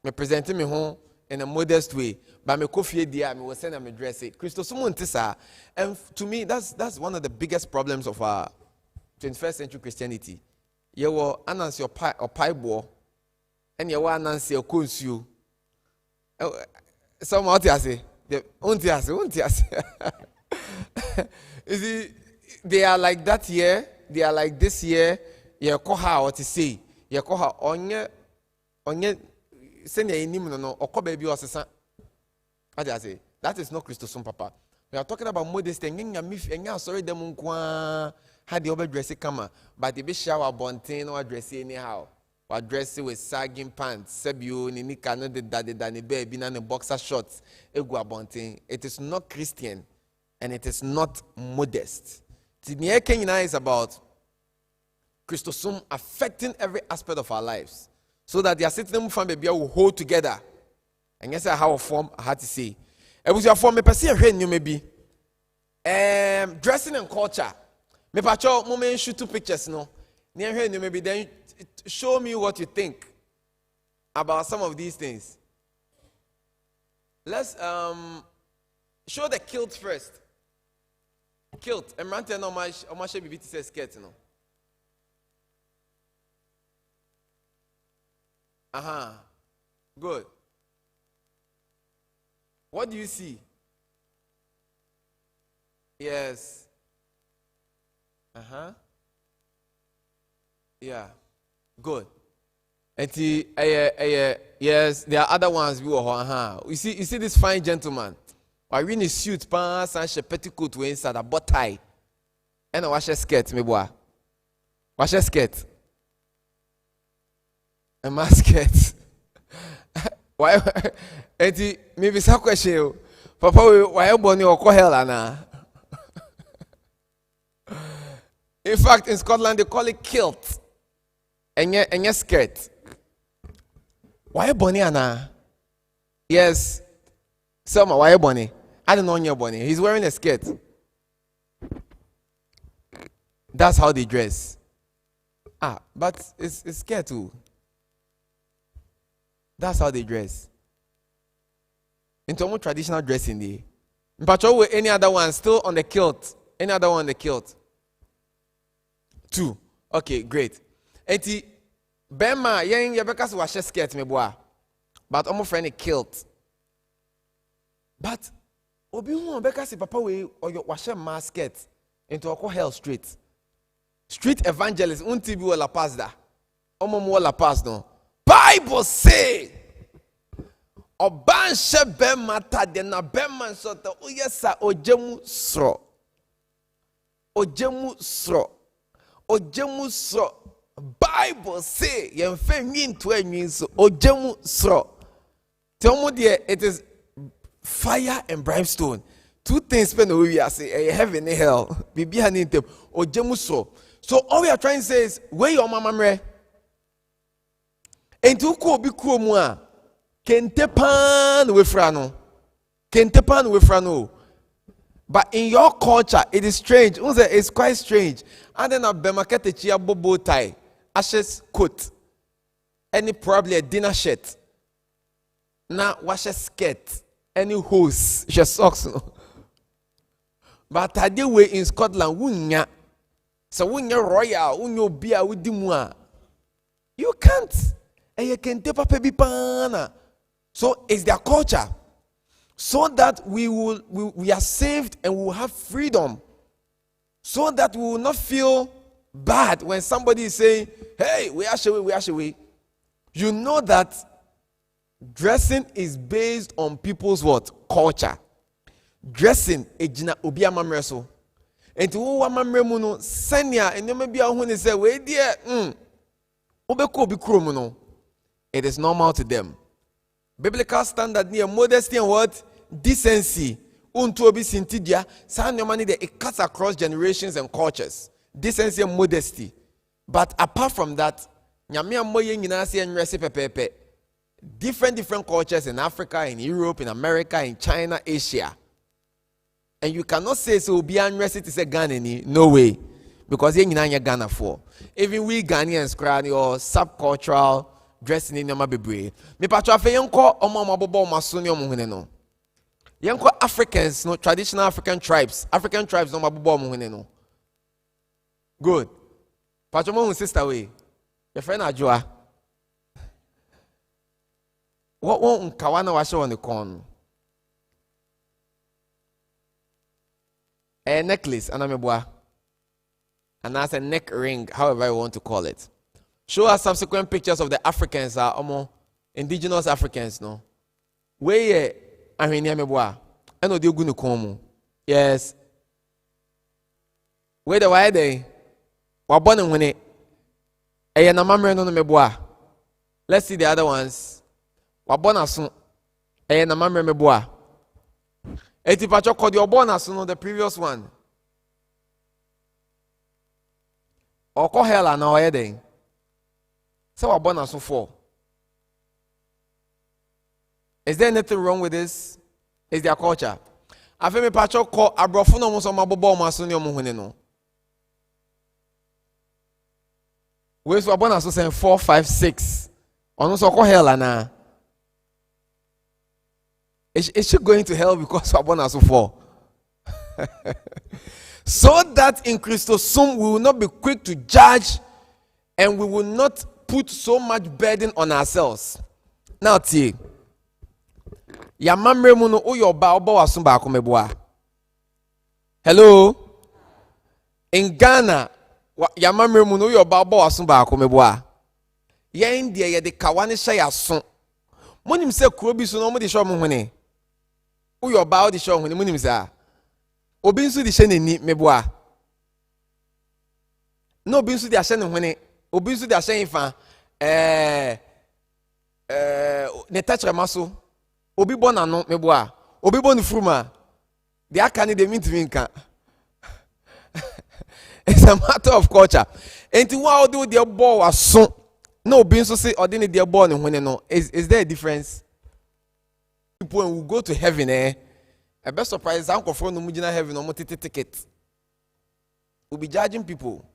me presenting me home in a modest way, but me coffee dear, me was send me dress it. Christos Muntisa, and to me, that's one of the biggest problems of our 21st century Christianity. You will announce your pie or pie ball, and you will announce your consu. Some out here say, you see, they are like that year, they are like this year. You call her what to say. You call her onye send your name no or call baby or son. What I say? That is not Christosum Papa. We are talking about modesty and sorry them had the over dressing come, but the be shower bontain or dress anyhow. Or dress with sagging pants, Sebio, Ninika, no the daddy, Danny baby, and the boxer shorts, Egua bontain. It is not Christian and it is not modest. The near Kenya is about Christosum affecting every aspect of our lives. So that the sitting from baby will hold together. And yes, I have a form I had to say. It was your form, maybe you maybe. Dressing and culture. Maybe I show moment shoot 2 pictures, no. Near here, maybe then show me what you think about some of these things. Let's show the kilt first. Kilt. And man, no much BBT says skirt, no. Good. What do you see? Yes. Yeah. Good. And yes, there are other ones we were. You see this fine gentleman. I really suit pants and a petticoat with inside a bow tie. And a washer skirt, me boy. Washer skirt. A mask skirt. Why? And maybe some question. Papa, why you born your hell, Anna? In fact, in Scotland they call it kilt. And your skirt. Why you born Anna? Yes. Selma, why you born? I don't know your bonnet. He's wearing a skirt. That's how they dress. But it's skirt too. That's how they dress. Into more traditional dressing day. But any other one still on the kilt? Any other one on the kilt? 2. Okay, great. Enti Bema yen yebeka wash skirt me boa. But almost friend a kilt. But obi hu beka si papa we or your wash mask skirt into a hell street. Street evangelist unti bi wala pass da. Omo mo wala pass no. Bible say Obanshe bema ta de na bema sota oyesa ojemu sro. Ojemu sro. Ojemu sro. Bible say yemfe nyin to enyin so ojemu sro. Tell me there it is fire and brimstone. 2 things spend the way we are say heaven and hell. Bibi hanin ojemu sro. So all we are trying to say is where your mama mre. Enti ko bi kro mu a kentepan we frano. Kentepan we frano. But in your culture, it is strange. It's quite strange. And then a bemakete chia bobo tie, ashes coat, any probably a dinner shirt. Now wash a skirt, any hose, just socks. But I did way in Scotland, wunya. So wunya royal, wunyo beer with dimwa. You can't. And you can take up a bipana. So it's their culture. So that we are saved and we will have freedom. So that we will not feel bad when somebody is saying, hey, we are away. You know that dressing is based on people's what? Culture. Dressing ejina obi amamreso. Enti wo amamremu no senia enema bia ho ne say we die obeko obi kromu no. It is normal to them. Biblical standard near modesty and what? Decency. Unto be sintidia. San money that it cuts across generations and cultures. Decency and modesty. But apart from that, nyamia moye nyina se enrese pepepe. Different cultures in Africa, in Europe, in America, in China, Asia. And you cannot say so be unrest to say Ghana ni. No way. Because you nyina Ghana for. Even we Ghanaians cry or subcultural dressing in your baby. Me patro afa yenko omo mabobo masoni omo hune no. Yenko Africans, no traditional African tribes no mabobo omo hune no. Good. Patro mo sister way. Your friend Ajua. What won't kawana washo on the corn? A necklace, anameboa. And that's a neck ring, however you want to call it. Show us subsequent pictures of the Africans, indigenous Africans, no? Where ahwenyameboa. Eno de ogunu komu. Yes. Where the why they? Wabone hune. Eye na mamre no meboa. Let's see the other ones. Wabona sun. Eye na mamre meboa. Eti pacho kodi obona sun the previous one. Oko hela na oye den. So wabona sun for. Is there anything wrong with this? Is their culture? Afi me pacho ko abrofo no mo so mabobo mo aso ni omo hune no. We so wabona sun say 4 5 6. Ono so ko hela na. Is she going to hell because wabona sun for? So that in Christosum we will not be quick to judge and we will not put so much burden on ourselves. Now, see, Yamamre muno uyoba oba wasumba akomeboa. Hello? In Ghana, Yamamre muno uyoba oba wasumba akomeboa. Ye India ye de kawane shaya son. Munim se kurobi so no mo de show mo hune. Uyoba o de show hune munim se Obinsu di shene ni meboa. No obinsu di ashene hune. Obinsu di ashene fa ne tachre maso. Obi bona no meboa. Obi boni fruma. Di aka ni de minka. It's a matter of culture. Enti wa odu de bo waso. No obinsu say odini de bo ne hune no. Is there a difference? People when we go to heaven a best surprise, uncle from the Mujina heaven or ticket. We'll be judging people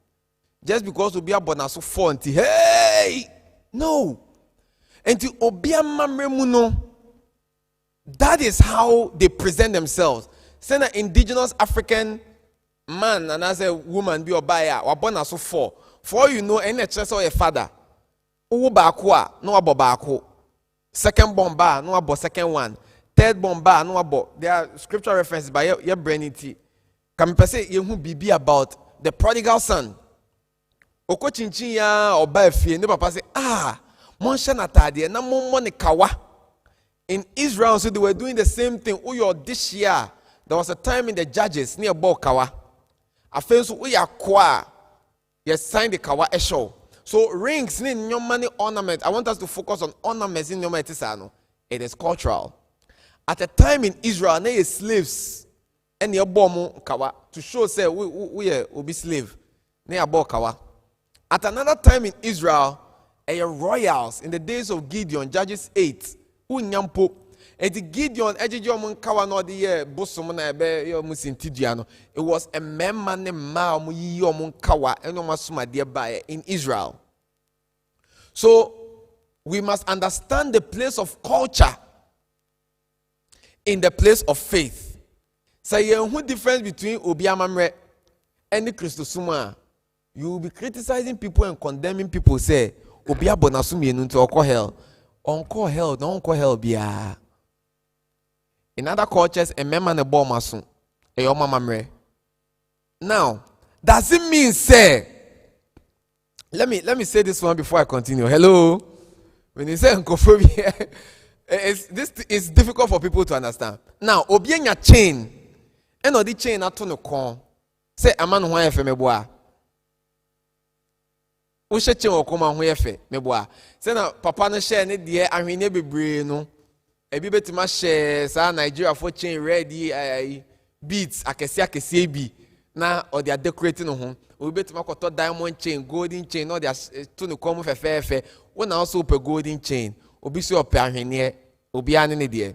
just because we'll be a bonaso fonty. Hey, no. And to obia mamremuno, that is how they present themselves. Send an indigenous African man and as a woman be a buyer or bonaso for you know any chest or a father. Ubakwa, no abobako. Second bomba, no abo second one. Third bomba no about there are scripture references by your brainity. Can me say you be about the prodigal son. Oko chinchin ya oba efie ne papa say mon shana tade na mon money kawa. In Israel so they were doing the same thing. Uyo this year there was a time in the Judges near Kawa. Afen so uya kwa you sign the kawa esho. So rings in your money ornament. I want us to focus on ornaments in your money. It is cultural. At a time in Israel, they slaves and they bomb kawa to show say we be slave. They are kawa. At another time in Israel, royals in the days of Gideon, Judges 8, unyampo. And Gideon ejijom kawa no the bosom na ebe yo musintidiano. It was a man named Ma mu kawa eno masuma by in Israel. So we must understand the place of culture in the place of faith. Say who difference between Obiamamre and the Christosuma? You will be criticizing people and condemning people. Say Obia bonasumi enunto oko hell. Onko hell, no onko hell bia. In other cultures, a member ne bo masun. E yo mamamre. Now, does it mean say? Let me say this one before I continue. Hello. When you say uncophobia, this is difficult for people to understand. Now, obienya chain, and the chain at no con. Say a man who have meboa. Ushe chain or come on who have meboa. Say na papa no share ne dear and we never brain no. Ebi betima share sa Nigeria for chain ready beads akesi bi na or they are decorating ho. Obi betima koto diamond chain, golden chain, no they are to no come fe. When also per golden chain, obi so pe ahwene, obi ane ne de.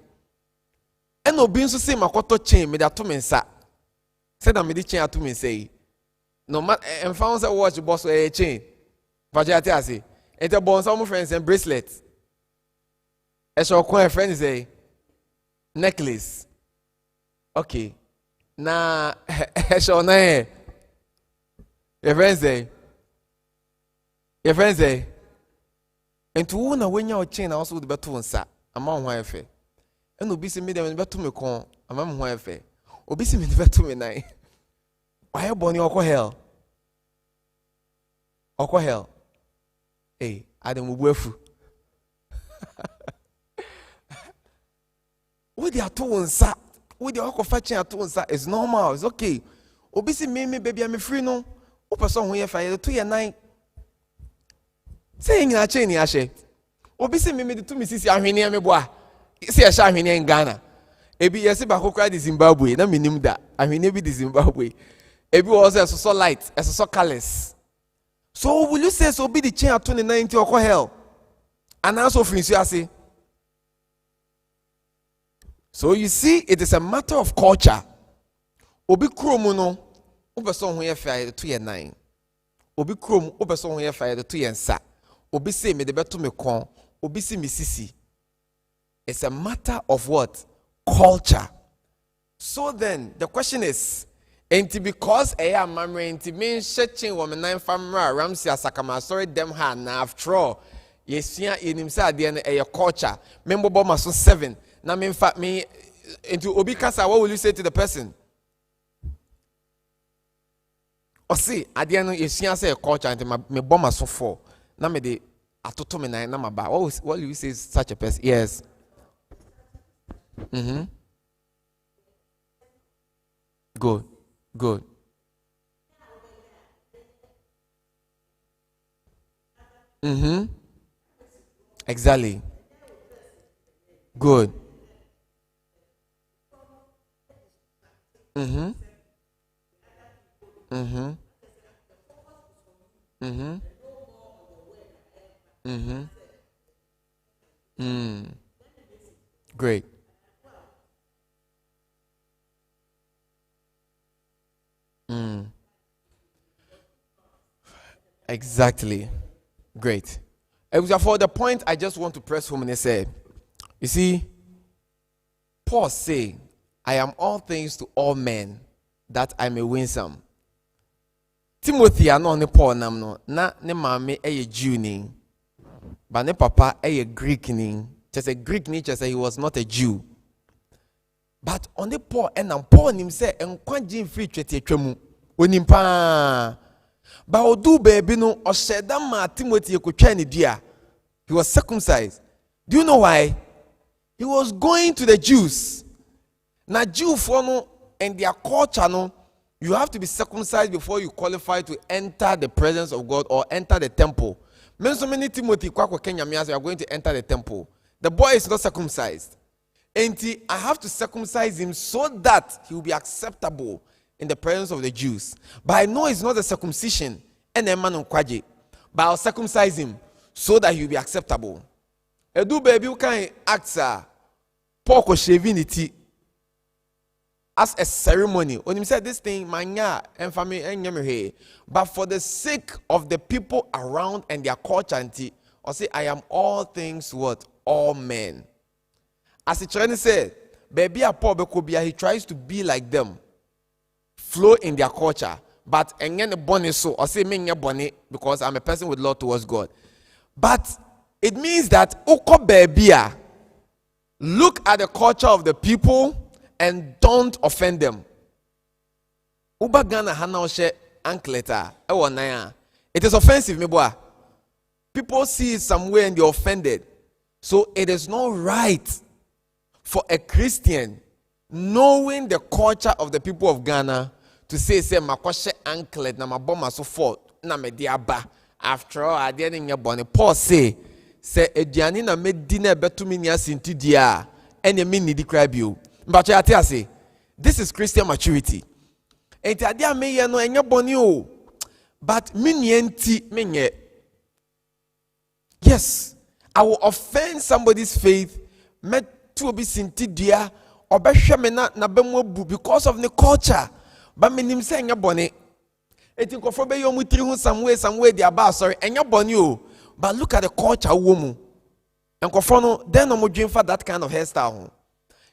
And obi nso say makoto chain me da to me nsa. Say that me the chain to me say. No matter and found say watch boss chain. Vajati ase. Ente bon some friends and bracelets. Esho ko friend say necklace. Okay. Na esho na your friends say. Your friends say. Enti wo na wenya o chain also de beto nsa. Ama ho afa. And obi se me dem beto me kon. Ama ho afa. Obi se me beto me nine. Why you born oko hell? Oko hell. Hey, Adam Wufu. With your tones, with your oko fetching at tones, it's normal, it's okay. Obi se me baby, I'm free no. O person who you fire 2 year 9. Saying a chain yashe. Obi se me the 2 misses ahwene me boa. See a shahwene in Ghana. Ebi yesi ba kokra di Zimbabwe, na minim da. Ahwene bi di Zimbabwe. Ebi was so light, so colors. So will you say so be the chain at 2090 or hell? And also for you. So you see, it is a matter of culture. Obi kromo no, obeson ho ye fire 2 year 9. Obi kromo, obeson ho ye fire 2 year nsa. Obi say me de beto me kon, obi si me sisi. It's a matter of what? Culture. So then the question is, enti because eya mamre enti me shechin wo me nan famra Ramseyer Sakaman sorry them ha na after all yesua enim say ade na eya culture me mbobo maso 7 na me mfa me enti obi kasa what will you say to the person? O see ade no yesua say culture enti me bo maso 4 na me de atoto me nan na maba what will you say to such a person? Yes. Good. Good. Exactly. Good. Great. Exactly. Great. It was for the point I just want to press home and say, you see, Paul say, I am all things to all men that I may win some. Timothy ano ne Paul nam no na ne mame eye Jew ni, but ne papa eye Greek ni. Just a Greek ni, just he was not a Jew. But on the Paul and Paul himself enkwagye free twete atwamu onimpa. But odu baby no osheda ma Timothy ekotwa ne dua. He was circumcised. Do you know why? He was going to the Jews. Na Jew for no and their culture no, you have to be circumcised before you qualify to enter the presence of God or enter the temple. Men so many Timothy kwako Kenya me are going to enter the temple. The boy is not circumcised. And I have to circumcise him so that he will be acceptable in the presence of the Jews. But I know it's not a circumcision, and a man on kwaje. But I'll circumcise him so that he will be acceptable. Edu baby you can act pork shavinity as a ceremony. When he said this thing, manya and family and but for the sake of the people around and their culture, or say I am all things what all men. As the Chinese said, baby a poor bekobia, he tries to be like them, flow in their culture. But engen bonny so, or say me bonny because I'm a person with love towards God. But it means that oko babia, look at the culture of the people and don't offend them. Uba Ghana hanaoshe ankleta ewo naya. It is offensive, me boy. People see it somewhere and they're offended. So it is not right for a Christian, knowing the culture of the people of Ghana, to say makoshe anklet na maboma so forth na mediaba. After all, I didn't your bonnet. Paul say eduani na medina betumi ni asinti dia and you mean need cry you. But I tell you, this is Christian maturity. And the idea may no enya boni o, but minye. Yes, I will offend somebody's faith. Met to be sintidia or beshemena na bemwo because of the culture. But minim say enya boni. Eti nkofo be yomu tiri hu some way they are sorry enya boni o. But look at the culture woman. Nkofo no then no mo dream for that kind of hairstyle.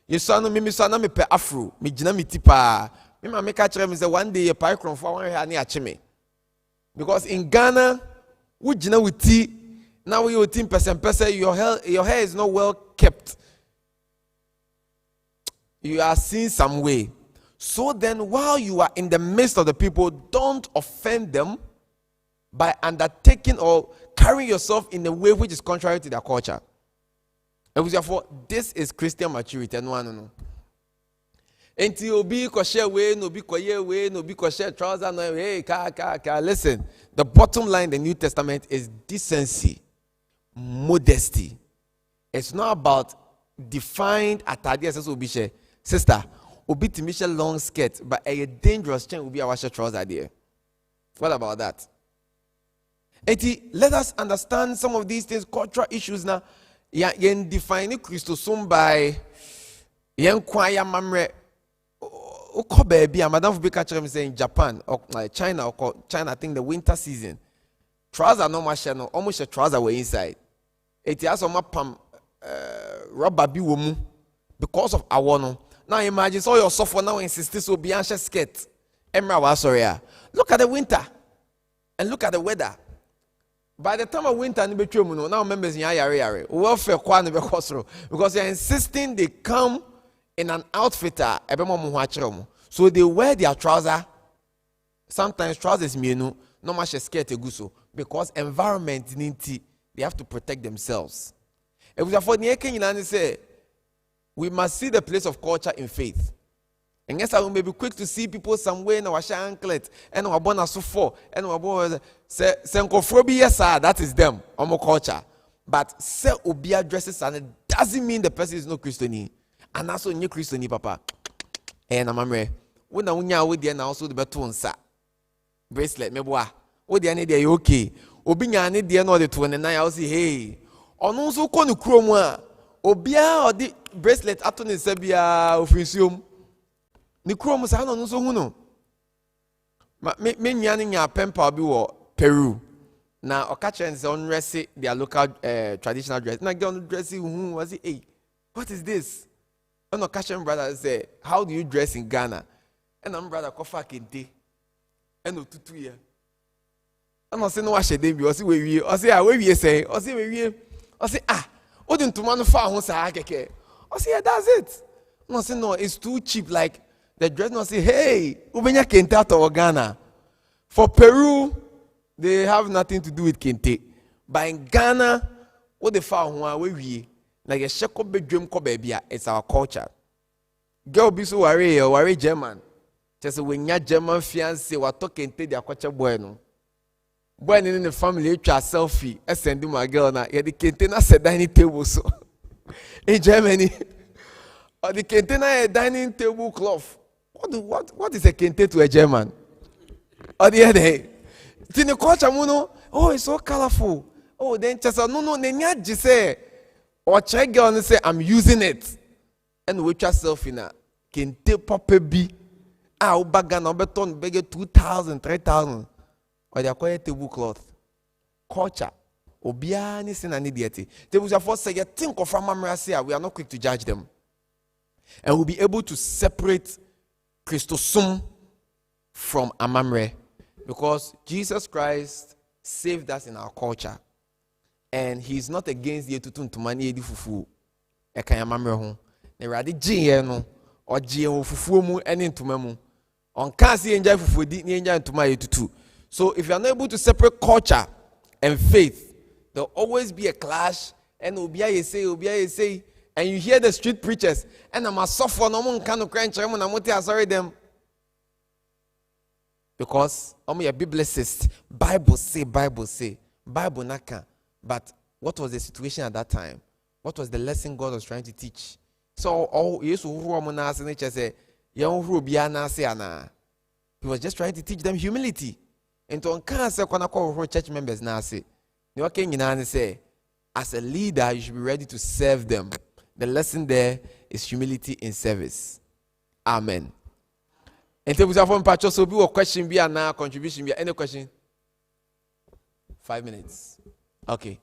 You saw no me so na me pe afro, me gina me tipa. Me ma make catch me say one day a pycron for one hair near chime. Because in Ghana, we gina with tea, now we 18%, your hair is not well kept. You are seen some way. So then while you are in the midst of the people, don't offend them by undertaking or carrying yourself in a way which is contrary to their culture. And therefore, this is Christian maturity. No. Enti obi ko share way, no be ko ye way, no be ko share trouser, no hey ka. Listen, the bottom line in the New Testament is decency, modesty. It's not about defined atade as obi share. Sister, obi timi share long skirt, but a dangerous chain will be our share trouser there. What about that? Enti, let us understand some of these things, cultural issues now. Yen define Christosum by yen kwaya mamre uko baby madam for catcher say in Japan or China, I think the winter season. Trousers no much no almost a trouser were inside. It has on my pam rubber be woman because of our no. Now imagine so your software now insists so be anxious skirt. Emra was sorry. Look at the winter and look at the weather. By the time of winter, now members in yare welfare because they're insisting they come in an outfitter. So they wear their trouser. Sometimes trousers no much a skirt because environment they have to protect themselves. If we are for the say we must see the place of culture in faith. And yes, I will be quick to see people somewhere in our anklet and our bona so for and our boy say yes, sir, that is them, our culture. But say obia dresses and it doesn't mean the person is no Christian. And also new Christian, papa. And I'm when I unya with the also the beton sa bracelet, me boy. What the need okay. Obinya need the no the 29. I'll say, hey, on also konu chroma. Obia or the bracelet atone sebia officium. Ni krom sa no so hu no me nyane nya pempa bi wo Peru na okachen say on resi their local traditional dress na get on dress hu was it hey what is this on okachen brother say how do you dress in Ghana and am brother kofa kente and otutu ya and say no wa shede bi o say we wie o say ah we wie say o say we wie o say ah o din tuma no fa ho sa keke o say yeah, that's it no say no it's too cheap like the dress not say, hey, ubenya kente out of Ghana. For Peru, they have nothing to do with kente. But in Ghana, what they found we like a sheko bedroom ko baby, it's our culture. Girl be so worry German. Just when your German fiance wa to kente dia kwacha bueno. Bueno in the family try selfie. I send my girl na yeah the kente na set dining table so. In Germany, or the kente na a dining table cloth. What is a kente to a German? Or the other day, the culture, oh, it's so colorful. Oh, then just no, then just say, or check girl and say, I'm using it. And we just self in a kente papa B. Ah, bagan or beton beg 2,000, 3,000. Or they acquire tablecloth. Culture. Obiani sin an idiot. They will therefore say, you think of Ramseyer, we are not quick to judge them. And we'll be able to separate Christosum from Amamre because Jesus Christ saved us in our culture and he's not against the tutun to mani edi fufu e kan Amamre ho na rade gye no o gye ho fufu mu ene ntoma mu on kan se enja fufu di ni enja ntoma yetutu. So if you are not able to separate culture and faith, there'll always be a clash and obiya say and you hear the street preachers and I'm a suffer no one can cry and I'm sorry them because I'm a biblicist. Bible say Bible naka. But what was the situation at that time? What was the lesson God was trying to teach? So oh yes say he was just trying to teach them humility. And to cancer church members now say say as a leader you should be ready to serve them. The lesson there is humility in service. Amen. And so be a question be a contribution be any question? 5 minutes. Okay.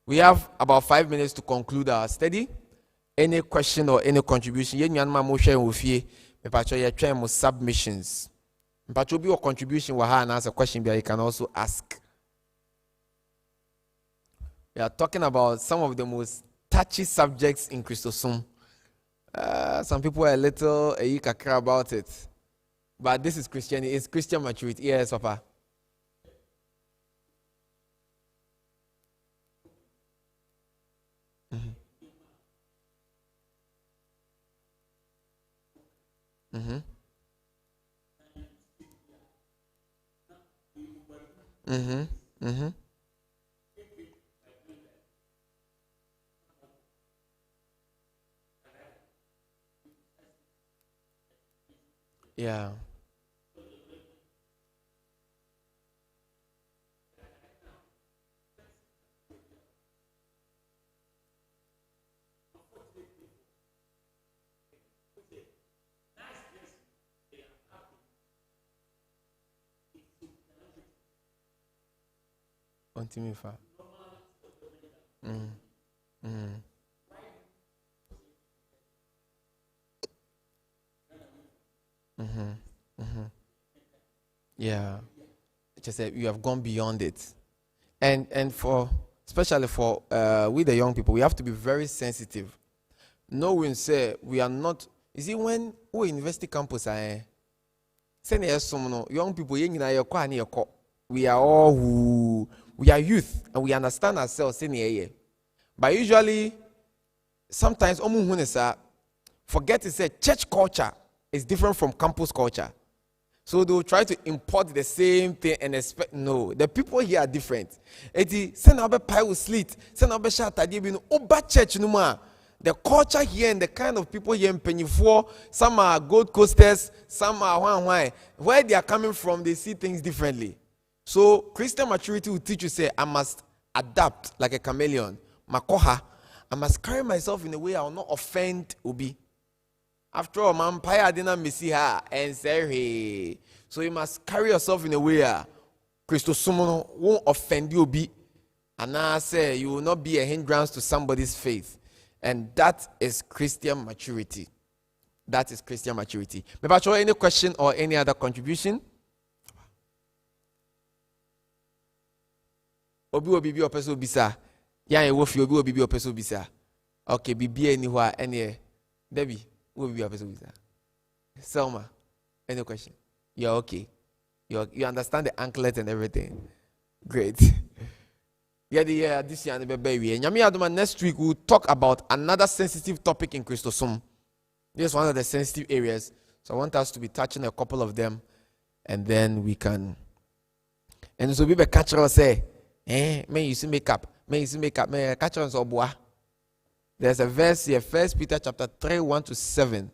We have about 5 minutes to conclude our study. Any question or any contribution? Yen yanma mo share with you. Me patcho ye try mo submissions. Me patcho be a contribution wa ha and ask a question be you can also ask. We are talking about some of the most touchy subjects in Christosum. Some people are a little kakra about it. But this is Christianity. It's Christian maturity. Yes, Papa. Mm-hmm. Mm-hmm. Mm-hmm. Yeah. Continue, Fa. Mm. Mm. Mm-hmm. Mm-hmm. Yeah. Just say you have gone beyond it. And for especially for we the young people, we have to be very sensitive. Knowing say we are not, you see when we university campus say some young people we are all who we are youth and we understand ourselves in. But usually sometimes forget to say church culture is different from campus culture. So they will try to import the same thing and expect no. The people here are different. Send our pie with slit, send our shot church no more. The culture here and the kind of people here in Penny4, some are Gold Coasters, some are why. Where they are coming from, they see things differently. So Christian maturity will teach you say, I must adapt like a chameleon. Makoha, I must carry myself in a way I will not offend Obi. After all, man, Paya didn't miss her and say, hey. So you must carry yourself in a way Christos won't offend you Obi. And I say you will not be a hindrance to somebody's faith. And that is Christian maturity. That is Christian maturity. Maybe any question or any other contribution? Obi or person bisa. Yeah, obi or person bisa. Okay, be anywhere, any. Debbie, obi or person bisa. Selma, any question? You're okay. You understand the anklet and everything. Great. Yeah, this year, baby. And next week we'll talk about another sensitive topic in Christosum. This is one of the sensitive areas. So I want us to be touching a couple of them, and then we can. And so people catch us say, may you see makeup, may catch us or bois. There's a verse here, 1 Peter chapter 3, 1-7.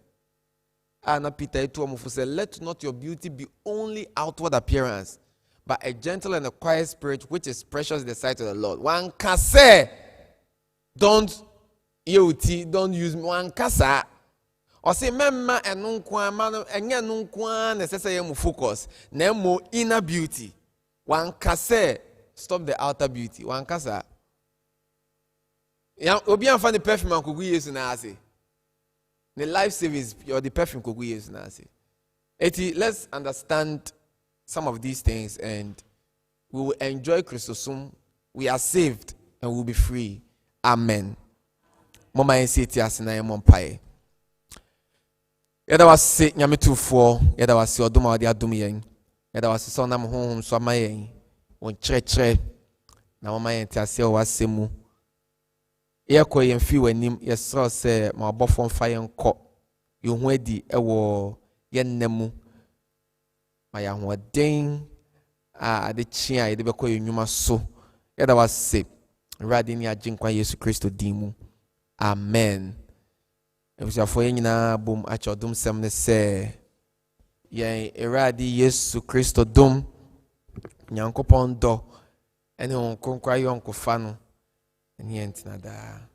And Peter said, let not your beauty be only outward appearance, but a gentle and a quiet spirit, which is precious in the sight of the Lord. One can say, don't use one kasa. Or say, memma and nunkwa necessary focus. Nemo inner beauty. One can say, stop the outer beauty. One kasa. Obi find the perfume and kugu yesu na ase. The life savings or the perfume kugu yesu na ase. Let's understand some of these things and we will enjoy Christosum. We are saved and we'll be free. Amen. Mama nseti asena ye mompae. Yada wase nyame tufo, yada wase oduma wade adum yen. Yada wase so nam honhom so ama yen. Won kyerɛkyerɛ na mama yen ti ase o wase mu. Ye kɔ yen fi wanim ye srɛ sɛ ma abɔfo mfa yen kɔ. Ye ho adi ɛwɔ yen namu. Ma ya ho den ade chia ye de bɛkɔ yen nnwuma so. Yada wase Awurade ni agye nkwa Yesu Kristo din mu. Amen. ebusuafo yɛn nyinaa bom akyɛ ɔdom sɛm ne sɛ yɛn Awurade Yesu Kristo dom Nyankopɔn dɔ ɛne wɔn kronkron ayɔnkofa no ɛne yɛn tena daa.